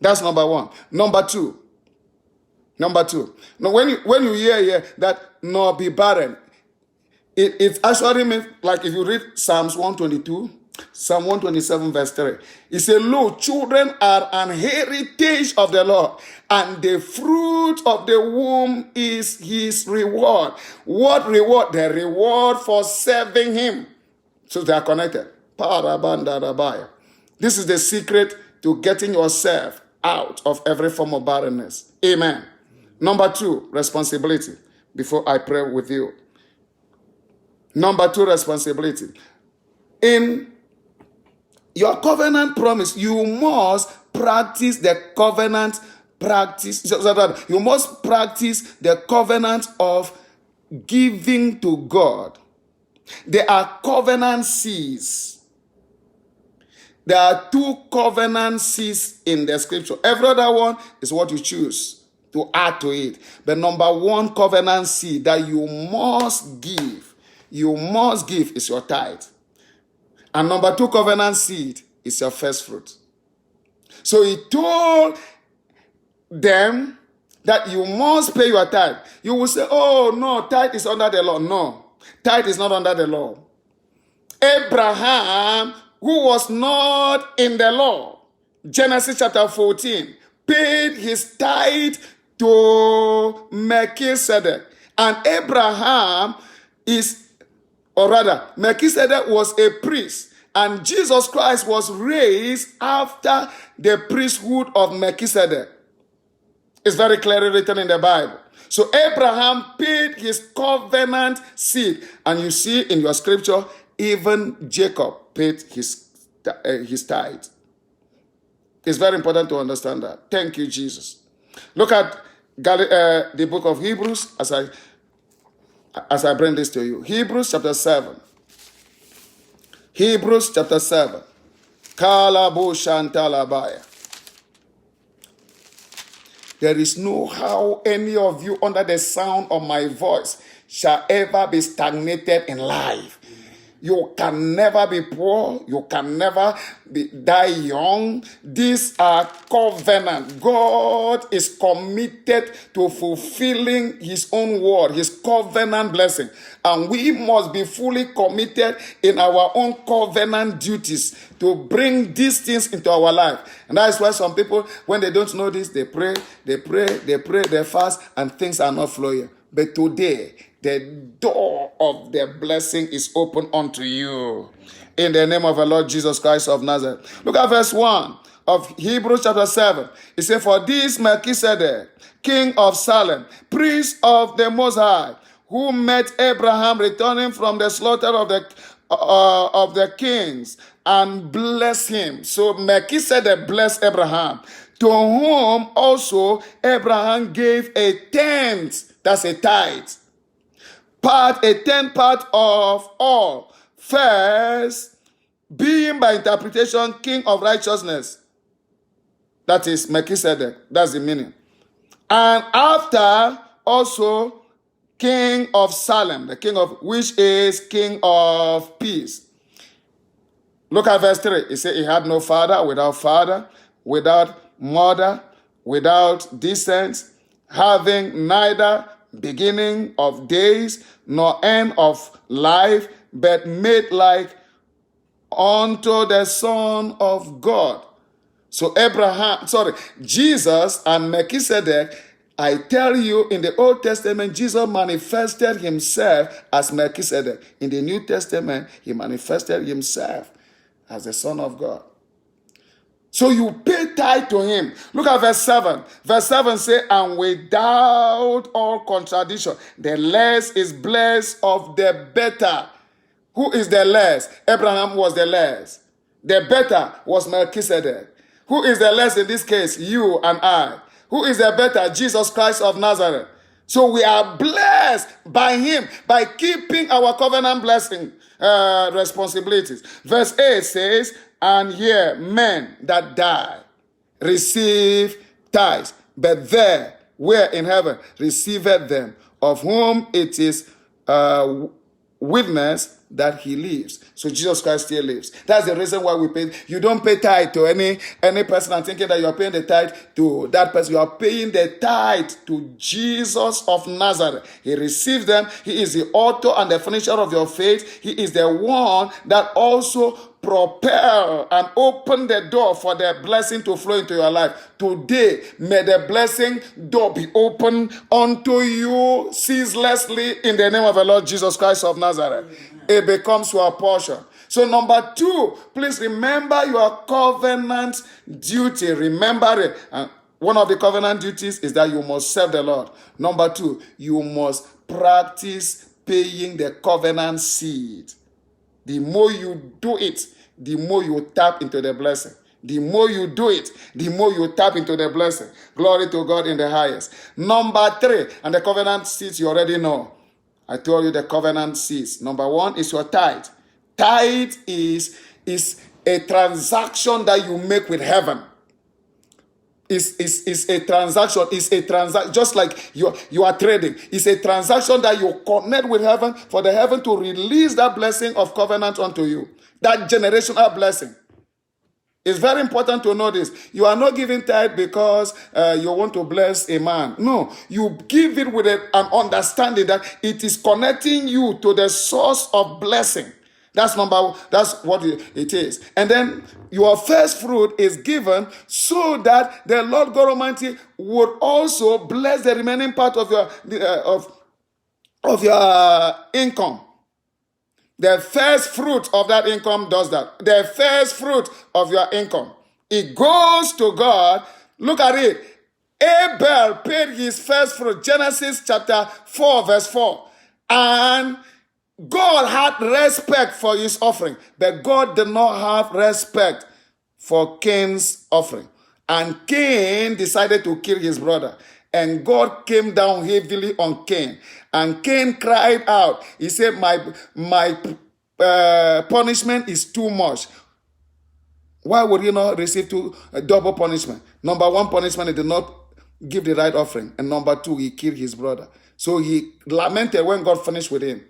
That's number one. Number two. Now, when you hear here that nor be barren, it actually means, like if you read Psalms 122, Psalm 127 verse 3, it says, lo, children are an heritage of the Lord, and the fruit of the womb is his reward. What reward? The reward for serving him. So they are connected. This is the secret to getting yourself out of every form of barrenness. Amen. Number two, responsibility. Before I pray with you. Number two, responsibility. In your covenant promise, you must practice the covenant practice, so that you must practice the covenant of giving to God. There are covenant seeds. There are 2 covenant seeds in the scripture. Every other one is what you choose to add to it. But number 1 covenant seed that you must give is your tithe. And number 2 covenant seed is your first fruit. So he told them that you must pay your tithe. You will say, oh no, tithe is under the law. No, tithe is not under the law. Abraham, who was not in the law, Genesis chapter 14, paid his tithe to Melchizedek. And Abraham Melchizedek was a priest. And Jesus Christ was raised after the priesthood of Melchizedek. It's very clearly written in the Bible. So Abraham paid his covenant seed. And you see in your scripture, even Jacob paid his tithe. It's very important to understand that. Thank you, Jesus. Look at the book of Hebrews as I bring this to you. Hebrews chapter 7. Hebrews chapter 7. Kalabu Shantalabaya. There is no how any of you under the sound of my voice shall ever be stagnated in life. You can never be poor. You can never die young. These are covenant. God is committed to fulfilling his own word, his covenant blessing. And we must be fully committed in our own covenant duties to bring these things into our life. And that is why some people, when they don't know this, they pray, they fast, and things are not flowing. But today, the door of the blessing is open unto you. In the name of the Lord Jesus Christ of Nazareth. Look at verse 1 of Hebrews chapter 7. It says, for this Melchizedek, king of Salem, priest of the Most High, who met Abraham returning from the slaughter of the kings and blessed him. So Melchizedek blessed Abraham, to whom also Abraham gave a tenth. That's a tithe. A tenth part of all. First, being by interpretation king of righteousness. That is Melchizedek. That's the meaning. And after, also king of Salem, which is king of peace. Look at verse 3. It says he had no father, without mother, without descent, having neither beginning of days nor end of life, but made like unto the Son of God. So Jesus and Melchizedek, I tell you, in the Old Testament, Jesus manifested himself as Melchizedek. In the New Testament, he manifested himself as the Son of God. So you pay tithe to him. Look at verse 7. Verse 7 says, and without all contradiction, the less is blessed of the better. Who is the less? Abraham was the less. The better was Melchizedek. Who is the less in this case? You and I. Who is the better? Jesus Christ of Nazareth. So we are blessed by him, by keeping our covenant blessing responsibilities. Verse 8 says, and here men that die receive tithes, but there where in heaven receiveth them, of whom it is witness that he lives. So Jesus Christ still lives. That's the reason why we pay. You don't pay tithe to any person and thinking that you are paying the tithe to that person. You are paying the tithe to Jesus of Nazareth. He receives them. He is the author and the finisher of your faith. He is the one that also propel and open the door for the blessing to flow into your life. Today, may the blessing door be open unto you ceaselessly in the name of the Lord Jesus Christ of Nazareth. It becomes your portion. So number 2, please remember your covenant duty. Remember it. And one of the covenant duties is that you must serve the Lord. Number 2, you must practice paying the covenant seed. The more you do it, the more you tap into the blessing. The more you do it, the more you tap into the blessing. Glory to God in the highest. Number 3, and the covenant seeds you already know. I told you the covenant seeds. Number 1 is your tithe. Tithe is a transaction that you make with heaven. Is a transaction, just like you are trading. It's a transaction that you connect with heaven for the heaven to release that blessing of covenant unto you. That generational blessing. It's very important to know this. You are not giving tithe because you want to bless a man. No, you give it with an understanding that it is connecting you to the source of blessing. That's what it is. And then your first fruit is given so that the Lord God Almighty would also bless the remaining part of your income. The first fruit of that income does that. The first fruit of your income. It goes to God. Look at it. Abel paid his first fruit. Genesis chapter 4 verse 4. And God had respect for his offering. But God did not have respect for Cain's offering. And Cain decided to kill his brother. And God came down heavily on Cain. And Cain cried out. He said, my punishment is too much. Why would he not receive double punishment? Number 1 punishment, he did not give the right offering. And number 2, he killed his brother. So he lamented when God finished with him.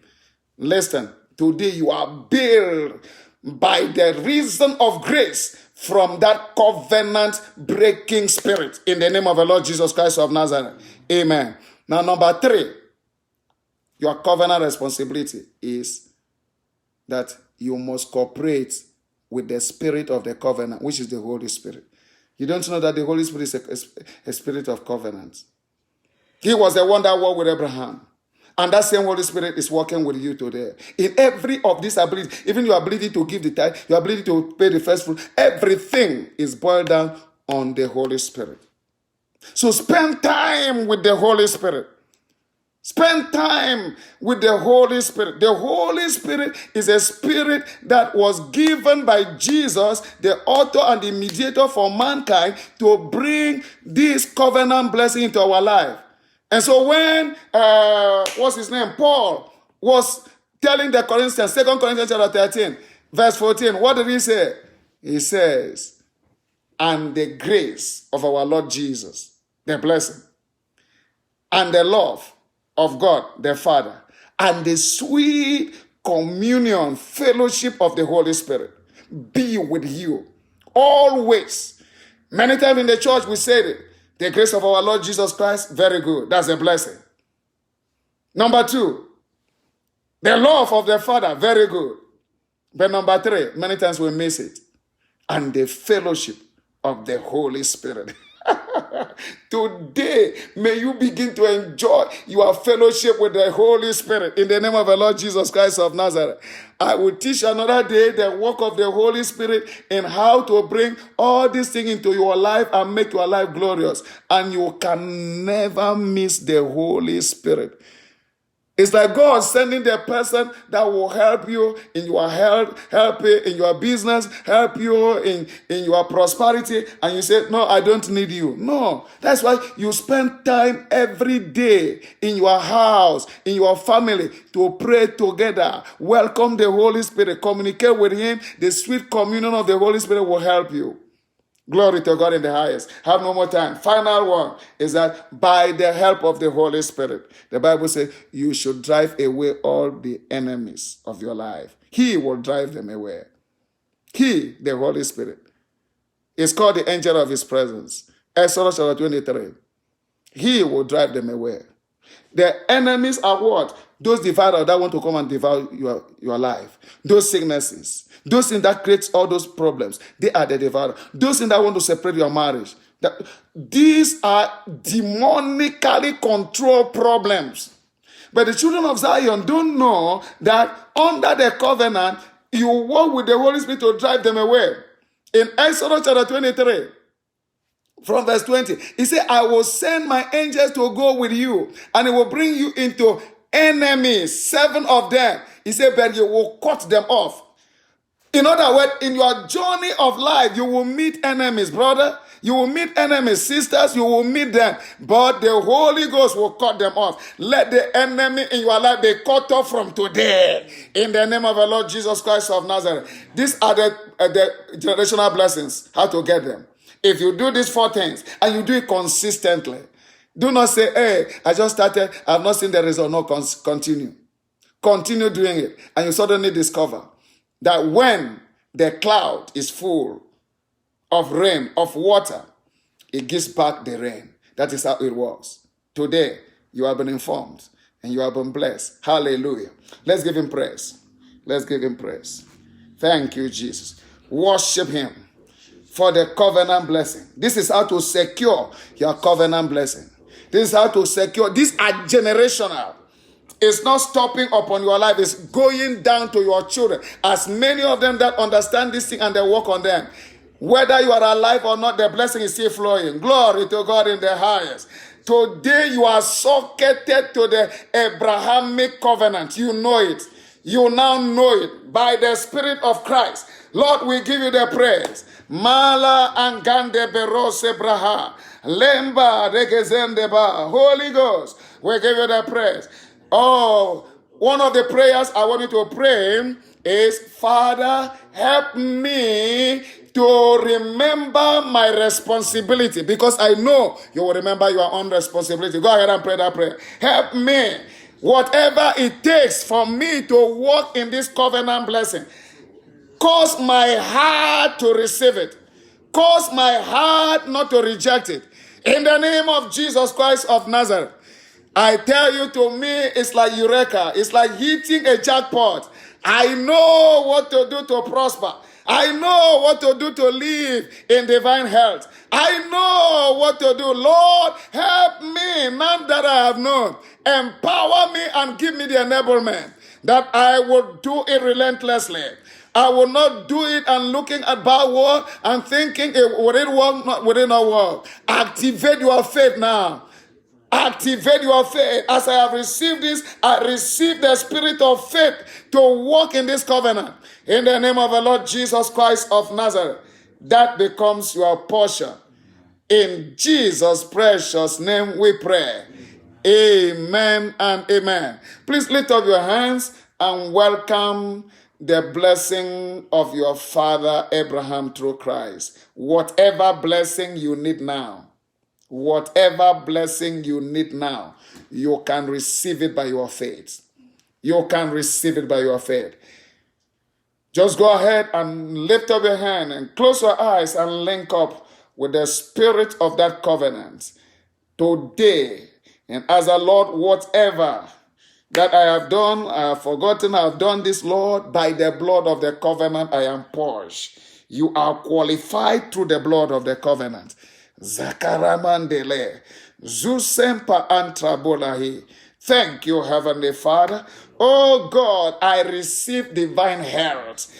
Listen, today you are built by the reason of grace from that covenant breaking spirit in the name of the Lord Jesus Christ of Nazareth. Amen. Now, number 3, your covenant responsibility is that you must cooperate with the spirit of the covenant, which is the Holy Spirit. You don't know that the Holy Spirit is a spirit of covenant. He was the one that walked with Abraham. And that same Holy Spirit is working with you today. In every of these abilities, even your ability to give the tithe, your ability to pay the first fruit, everything is boiled down on the Holy Spirit. So spend time with the Holy Spirit. Spend time with the Holy Spirit. The Holy Spirit is a spirit that was given by Jesus, the author and the mediator for mankind, to bring this covenant blessing into our life. And so when, Paul was telling the Corinthians, 2 Corinthians chapter 13, verse 14, what did he say? He says, and the grace of our Lord Jesus, the blessing, and the love of God, the Father, and the sweet communion, fellowship of the Holy Spirit be with you always. Many times in the church we said it. The grace of our Lord Jesus Christ, very good. That's a blessing. Number 2, the love of the Father, very good. But number 3, many times we miss it. And the fellowship of the Holy Spirit. Today, may you begin to enjoy your fellowship with the Holy Spirit in the name of the Lord Jesus Christ of Nazareth. I will teach another day the work of the Holy Spirit and how to bring all these things into your life and make your life glorious. And you can never miss the Holy Spirit. It's like God sending the person that will help you in your health, help you in your business, help you in your prosperity. And you say, no, I don't need you. No, that's why you spend time every day in your house, in your family, to pray together. Welcome the Holy Spirit. Communicate with him. The sweet communion of the Holy Spirit will help you. Glory to God in the highest. Have no more time. Final one is that by the help of the Holy Spirit, the Bible says you should drive away all the enemies of your life. He will drive them away. He, the Holy Spirit, is called the angel of his presence. Exodus chapter 23. He will drive them away. The enemies are what? Those devourers that want to come and devour your life. Those sicknesses. Those things that create all those problems. They are the devourers. Those things that want to separate your marriage. These are demonically controlled problems. But the children of Zion don't know that under the covenant, you walk with the Holy Spirit to drive them away. In Exodus chapter 23, from verse 20, he said, I will send my angels to go with you, and it will bring you into enemies, 7 of them. He said, but you will cut them off. In other words, in your journey of life, you will meet enemies, brother. You will meet enemies, sisters. You will meet them. But the Holy Ghost will cut them off. Let the enemy in your life be cut off from today. In the name of the Lord Jesus Christ of Nazareth. These are the generational blessings. How to get them. If you do these 4 things and you do it consistently, do not say, hey, I just started. I have not seen the result. No, continue. Continue doing it. And you suddenly discover that when the cloud is full of rain, of water, it gives back the rain. That is how it was. Today, you have been informed and you have been blessed. Hallelujah. Let's give him praise. Let's give him praise. Thank you, Jesus. Worship him for the covenant blessing. This is how to secure your covenant blessing. This is how to secure. These are generational. It's not stopping upon your life. It's going down to your children. As many of them that understand this thing and they work on them. Whether you are alive or not, the blessing is still flowing. Glory to God in the highest. Today you are socketed to the Abrahamic covenant. You know it. You now know it by the Spirit of Christ. Lord, we give you the praise. Mala angande berose braha. Lemba regezendeba. Holy Ghost, we give you the praise. Oh, one of the prayers I want you to pray is, Father, help me to remember my responsibility, because I know you will remember your own responsibility. Go ahead and pray that prayer. Help me, whatever it takes for me to walk in this covenant blessing. Cause my heart to receive it. Cause my heart not to reject it. In the name of Jesus Christ of Nazareth. I tell you, to me, it's like eureka. It's like hitting a jackpot. I know what to do to prosper. I know what to do to live in divine health. I know what to do. Lord, help me now that I have known. Empower me and give me the enablement that I will do it relentlessly. I will not do it and looking at backward and thinking, would it work? Not, would it not work? Activate your faith now. Activate your faith. As I have received this, I receive the spirit of faith to walk in this covenant. In the name of the Lord Jesus Christ of Nazareth, that becomes your portion. In Jesus' precious name we pray. Amen and amen. Please lift up your hands and welcome the blessing of your father Abraham through Christ. Whatever blessing you need now, whatever blessing you need now, you can receive it by your faith. You can receive it by your faith. Just go ahead and lift up your hand and close your eyes and link up with the spirit of that covenant today. And as a Lord, whatever that I have done, I have forgotten, I have done this, Lord, by the blood of the covenant, I am purged. You are qualified through the blood of the covenant. Zakaramandele, Zusempa Antrabolahi. Thank you, Heavenly Father. Oh God, I receive divine health.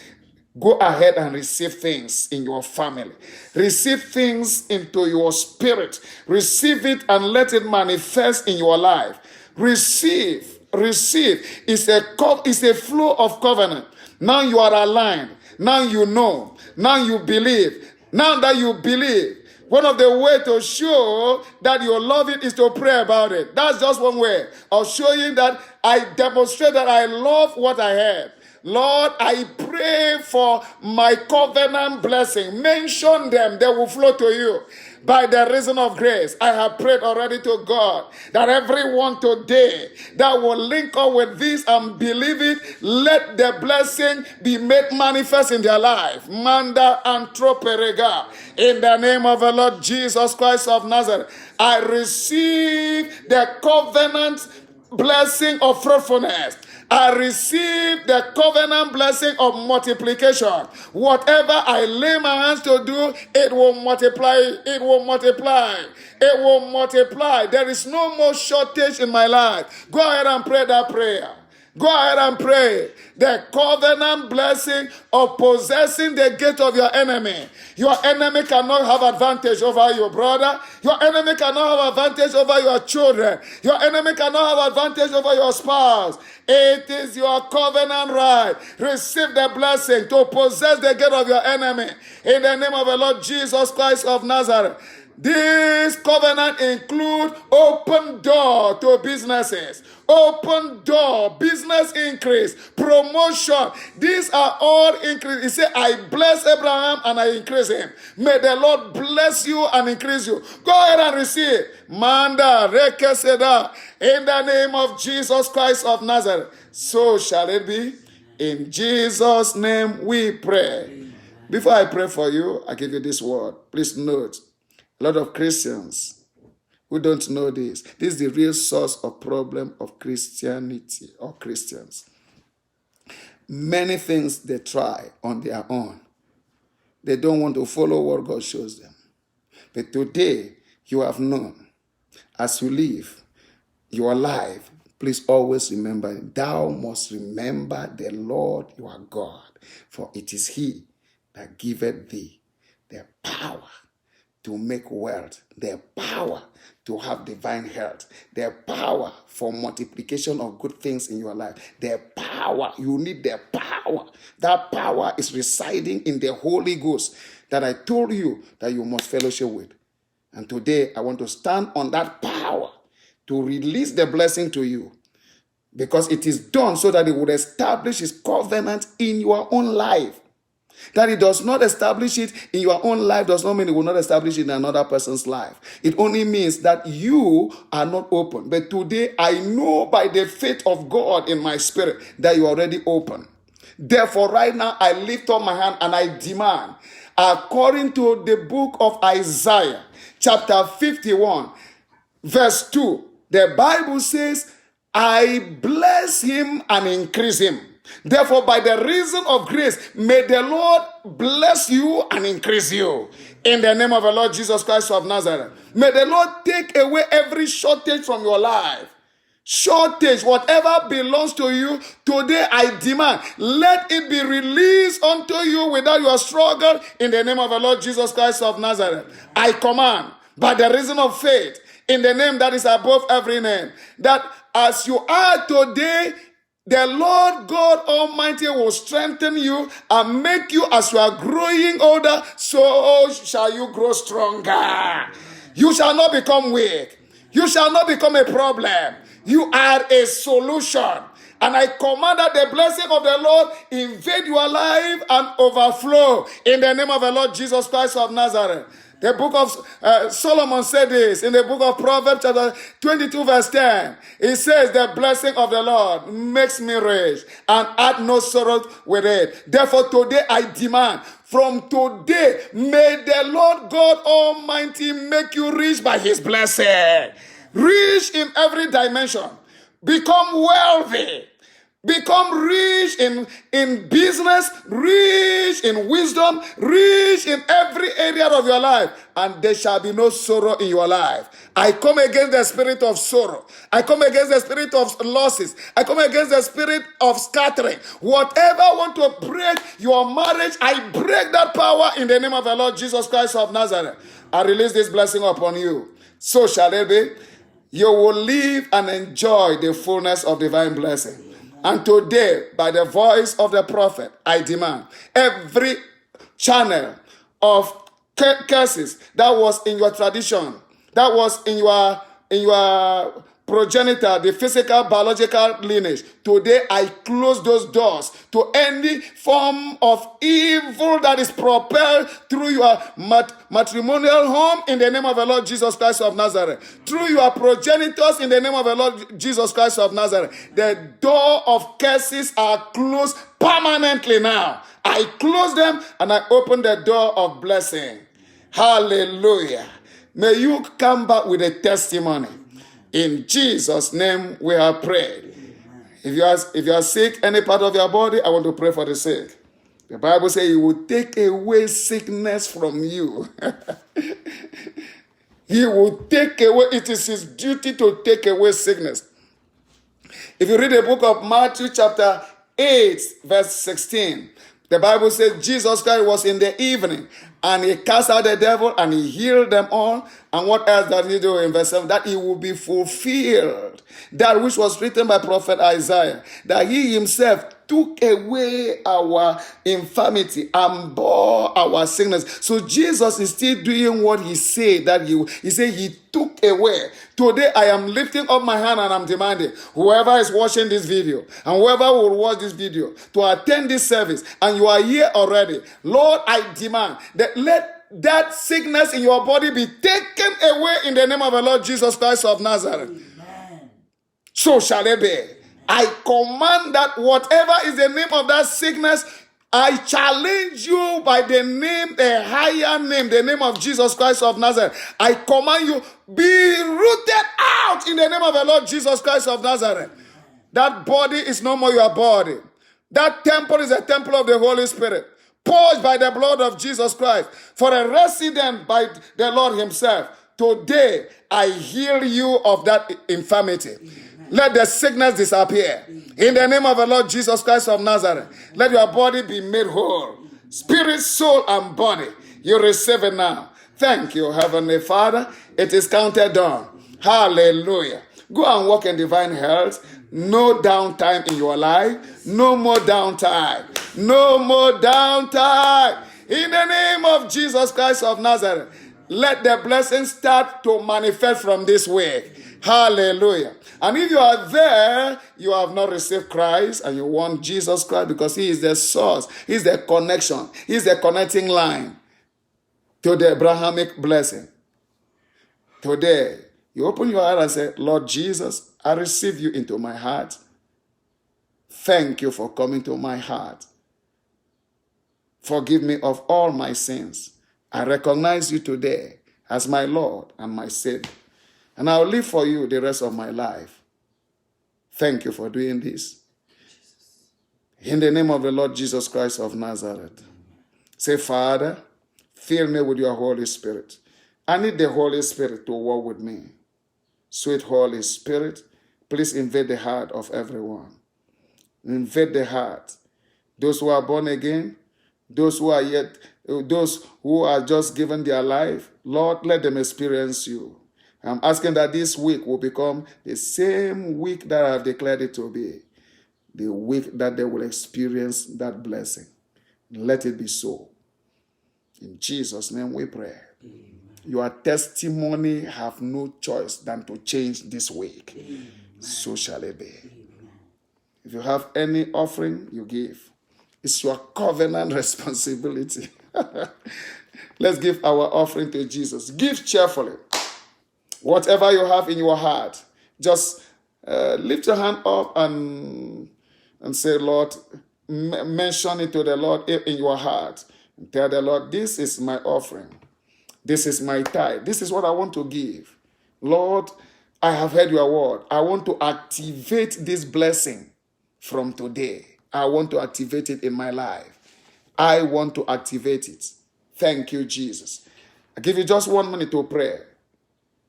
Go ahead and receive things in your family. Receive things into your spirit. Receive it and let it manifest in your life. Receive. It's a flow of covenant. Now you are aligned. Now you know. Now you believe. Now that you believe, one of the ways to show that you love it is to pray about it. That's just one way of showing that I demonstrate that I love what I have. Lord, I pray for my covenant blessing. Mention them. They will flow to you. By the reason of grace, I have prayed already to God that everyone today that will link up with this and believe it, let the blessing be made manifest in their life. Manda antroperega. In the name of the Lord Jesus Christ of Nazareth, I receive the covenant blessing of fruitfulness. I receive the covenant blessing of multiplication. Whatever I lay my hands to do, it will multiply. It will multiply. It will multiply. There is no more shortage in my life. Go ahead and pray that prayer. Go ahead and pray. The covenant blessing of possessing the gate of your enemy. Your enemy cannot have advantage over your brother. Your enemy cannot have advantage over your children. Your enemy cannot have advantage over your spouse. It is your covenant right. Receive the blessing to possess the gate of your enemy. In the name of the Lord Jesus Christ of Nazareth. This covenant include open door to businesses, open door, business increase, promotion. These are all increase. He said, I bless Abraham and I increase him. May the Lord bless you and increase you. Go ahead and receive. Manda rekeseda. In the name of Jesus Christ of Nazareth. So shall it be. In Jesus' name we pray. Before I pray for you, I give you this word. Please note. A lot of Christians who don't know this. This is the real source of problem of Christianity or Christians. Many things they try on their own. They don't want to follow what God shows them. But today, you have known, as you live your life, please always remember, thou must remember the Lord your God, for it is he that giveth thee the power to make wealth, the power to have divine health, the power for multiplication of good things in your life, the power, you need the power. That power is residing in the Holy Ghost that I told you that you must fellowship with. And today I want to stand on that power to release the blessing to you, because it is done so that it would establish his covenant in your own life. That it does not establish it in your own life does not mean it will not establish it in another person's life. It only means that you are not open. But today I know by the faith of God in my spirit that you are already open. Therefore, right now I lift up my hand and I demand, according to the book of Isaiah, chapter 51, verse 2, the Bible says, I bless him and increase him. Therefore, by the reason of grace, may the Lord bless you and increase you. In the name of the Lord Jesus Christ of Nazareth. May the Lord take away every shortage from your life. Shortage, whatever belongs to you, today I demand, let it be released unto you without your struggle. In the name of the Lord Jesus Christ of Nazareth. I command, by the reason of faith, in the name that is above every name, that as you are today, the Lord God Almighty will strengthen you and make you, as you are growing older, so shall you grow stronger. You shall not become weak. You shall not become a problem. You are a solution. And I command that the blessing of the Lord invade your life and overflow in the name of the Lord Jesus Christ of Nazareth. The book of Solomon said this in the book of Proverbs chapter 22 verse 10. It says, the blessing of the Lord makes me rich and add no sorrow with it. Therefore today I demand, from today, may the Lord God Almighty make you rich by his blessing. Rich in every dimension. Become wealthy. Become rich in business, rich in wisdom, rich in every area of your life, and there shall be no sorrow in your life. I come against the spirit of sorrow. I come against the spirit of losses. I come against the spirit of scattering. Whatever want to break your marriage, I break that power in the name of the Lord Jesus Christ of Nazareth. I release this blessing upon you. So shall it be. You will live and enjoy the fullness of divine blessing. And today, by the voice of the prophet, I demand every channel of curses that was in your tradition, that was in your progenitor, the physical, biological lineage. Today, I close those doors to any form of evil that is propelled through your matrimonial home in the name of the Lord Jesus Christ of Nazareth. Through your progenitors in the name of the Lord Jesus Christ of Nazareth. The door of curses are closed permanently now. I close them and I open the door of blessing. Hallelujah. May you come back with a testimony. In Jesus' name we have prayed. If you are sick, any part of your body, I want to pray for the sick. The Bible says he will take away sickness from you. He will take away, it is his duty to take away sickness. If you read the book of Matthew chapter 8, verse 16, the Bible says Jesus Christ was in the evening and he cast out the devil and he healed them all. And what else did he do in verse 7? That he will be fulfilled. That which was written by prophet Isaiah, that he himself took away our infirmity and bore our sickness. So Jesus is still doing what he said that he said he took away. Today I am lifting up my hand and I'm demanding whoever is watching this video and whoever will watch this video to attend this service and you are here already, Lord, I demand that let that sickness in your body be taken away in the name of the Lord Jesus Christ of Nazareth. Amen. So shall it be. I command that whatever is the name of that sickness, I challenge you by the name, the higher name, the name of Jesus Christ of Nazareth. I command you, be rooted out in the name of the Lord Jesus Christ of Nazareth. That body is no more your body. That temple is a temple of the Holy Spirit, purged by the blood of Jesus Christ, for a resident by the Lord himself. Today, I heal you of that infirmity. Let the sickness disappear. In the name of the Lord Jesus Christ of Nazareth, let your body be made whole. Spirit, soul, and body. You receive it now. Thank you, Heavenly Father. It is counted done. Hallelujah. Go and walk in divine health. No downtime in your life. No more downtime. No more downtime. In the name of Jesus Christ of Nazareth, let the blessings start to manifest from this week. Hallelujah. And if you are there, you have not received Christ and you want Jesus Christ because he is the source, he is the connection, he is the connecting line to the Abrahamic blessing. Today, you open your heart and say, Lord Jesus, I receive you into my heart. Thank you for coming to my heart. Forgive me of all my sins. I recognize you today as my Lord and my Savior. And I'll live for you the rest of my life. Thank you for doing this. In the name of the Lord Jesus Christ of Nazareth. Say, Father, fill me with your Holy Spirit. I need the Holy Spirit to walk with me. Sweet Holy Spirit, please invade the heart of everyone. Invade the heart. Those who are born again, those who are just given their life, Lord, let them experience you. I'm asking that this week will become the same week that I have declared it to be. The week that they will experience that blessing. Let it be so. In Jesus' name we pray. Amen. Your testimony have no choice than to change this week. Amen. So shall it be. Amen. If you have any offering, you give. It's your covenant responsibility. Let's give our offering to Jesus. Give cheerfully. Whatever you have in your heart, just lift your hand up and say, Lord, mention it to the Lord in your heart. And tell the Lord, this is my offering. This is my tithe. This is what I want to give. Lord, I have heard your word. I want to activate this blessing from today. I want to activate it in my life. I want to activate it. Thank you, Jesus. I give you just 1 minute to pray.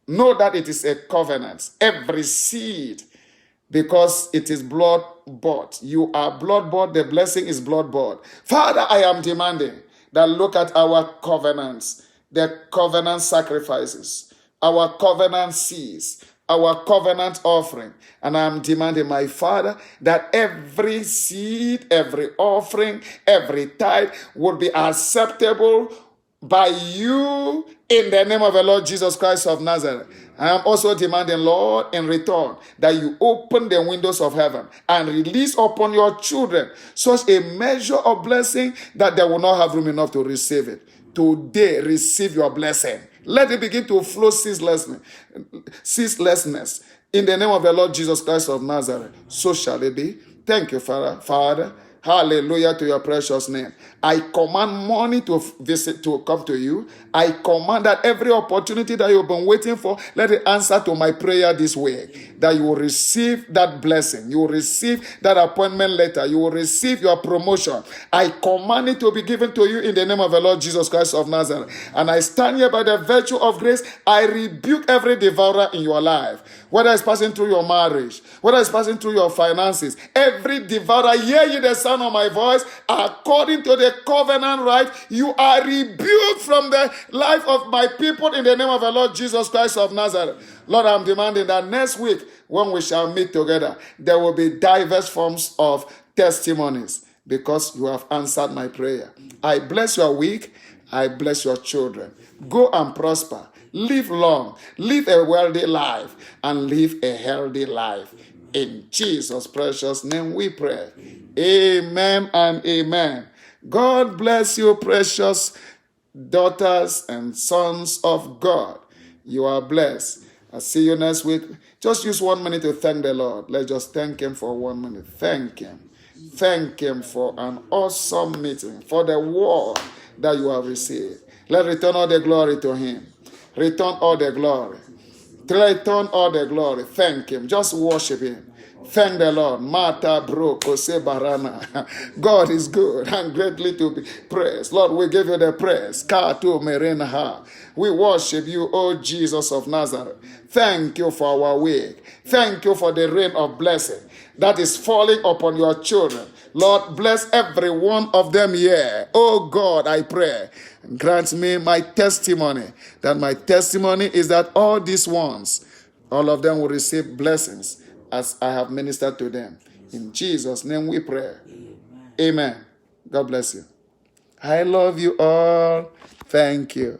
Know that it is a covenant. Every seed, because it is blood bought. You are blood bought. The blessing is blood bought. Father, I am demanding that look at our covenants, the covenant sacrifices, our covenant seeds, our covenant offering. And I am demanding, my Father, that every seed, every offering, every tithe would be acceptable by you in the name of the Lord Jesus Christ of Nazareth. I am also demanding, Lord, in return, that you open the windows of heaven and release upon your children such a measure of blessing that they will not have room enough to receive it. Today, receive your blessing. Let it begin to flow ceaselessness in the name of the Lord Jesus Christ of Nazareth. So shall it be. Thank you, Father. Father, Hallelujah to your precious name. I command money to come to you. I command that every opportunity that you've been waiting for, let it answer to my prayer this week. That you will receive that blessing. You will receive that appointment letter. You will receive your promotion. I command it to be given to you in the name of the Lord Jesus Christ of Nazareth. And I stand here by the virtue of grace. I rebuke every devourer in your life. Whether it's passing through your marriage, whether it's passing through your finances, every devourer, hear ye the sound of my voice, according to the covenant right, you are rebuked from the life of my people in the name of the Lord Jesus Christ of Nazareth. Lord, I'm demanding that next week, when we shall meet together, there will be diverse forms of testimonies because you have answered my prayer. I bless your week. I bless your children. Go and prosper. Live long. Live a wealthy life and live a healthy life. In Jesus' precious name we pray. Amen and amen. God bless you, precious daughters and sons of God. You are blessed. I'll see you next week. Just use 1 minute to thank the Lord. Let's just thank him for 1 minute. Thank him. Thank him for an awesome meeting, for the word that you have received. Let's return all the glory to him. Return all the glory. Return all the glory. Thank him. Just worship him. Thank the Lord. Mata bro kose barana. God is good and greatly to be praised. Lord, we give you the praise. Kato merenaha. We worship you, O Jesus of Nazareth. Thank you for our week. Thank you for the rain of blessing that is falling upon your children. Lord, bless every one of them here. Oh God, I pray. Grant me my testimony. That my testimony is that all these ones, all of them will receive blessings as I have ministered to them. In Jesus' name we pray. Amen. God bless you. I love you all. Thank you.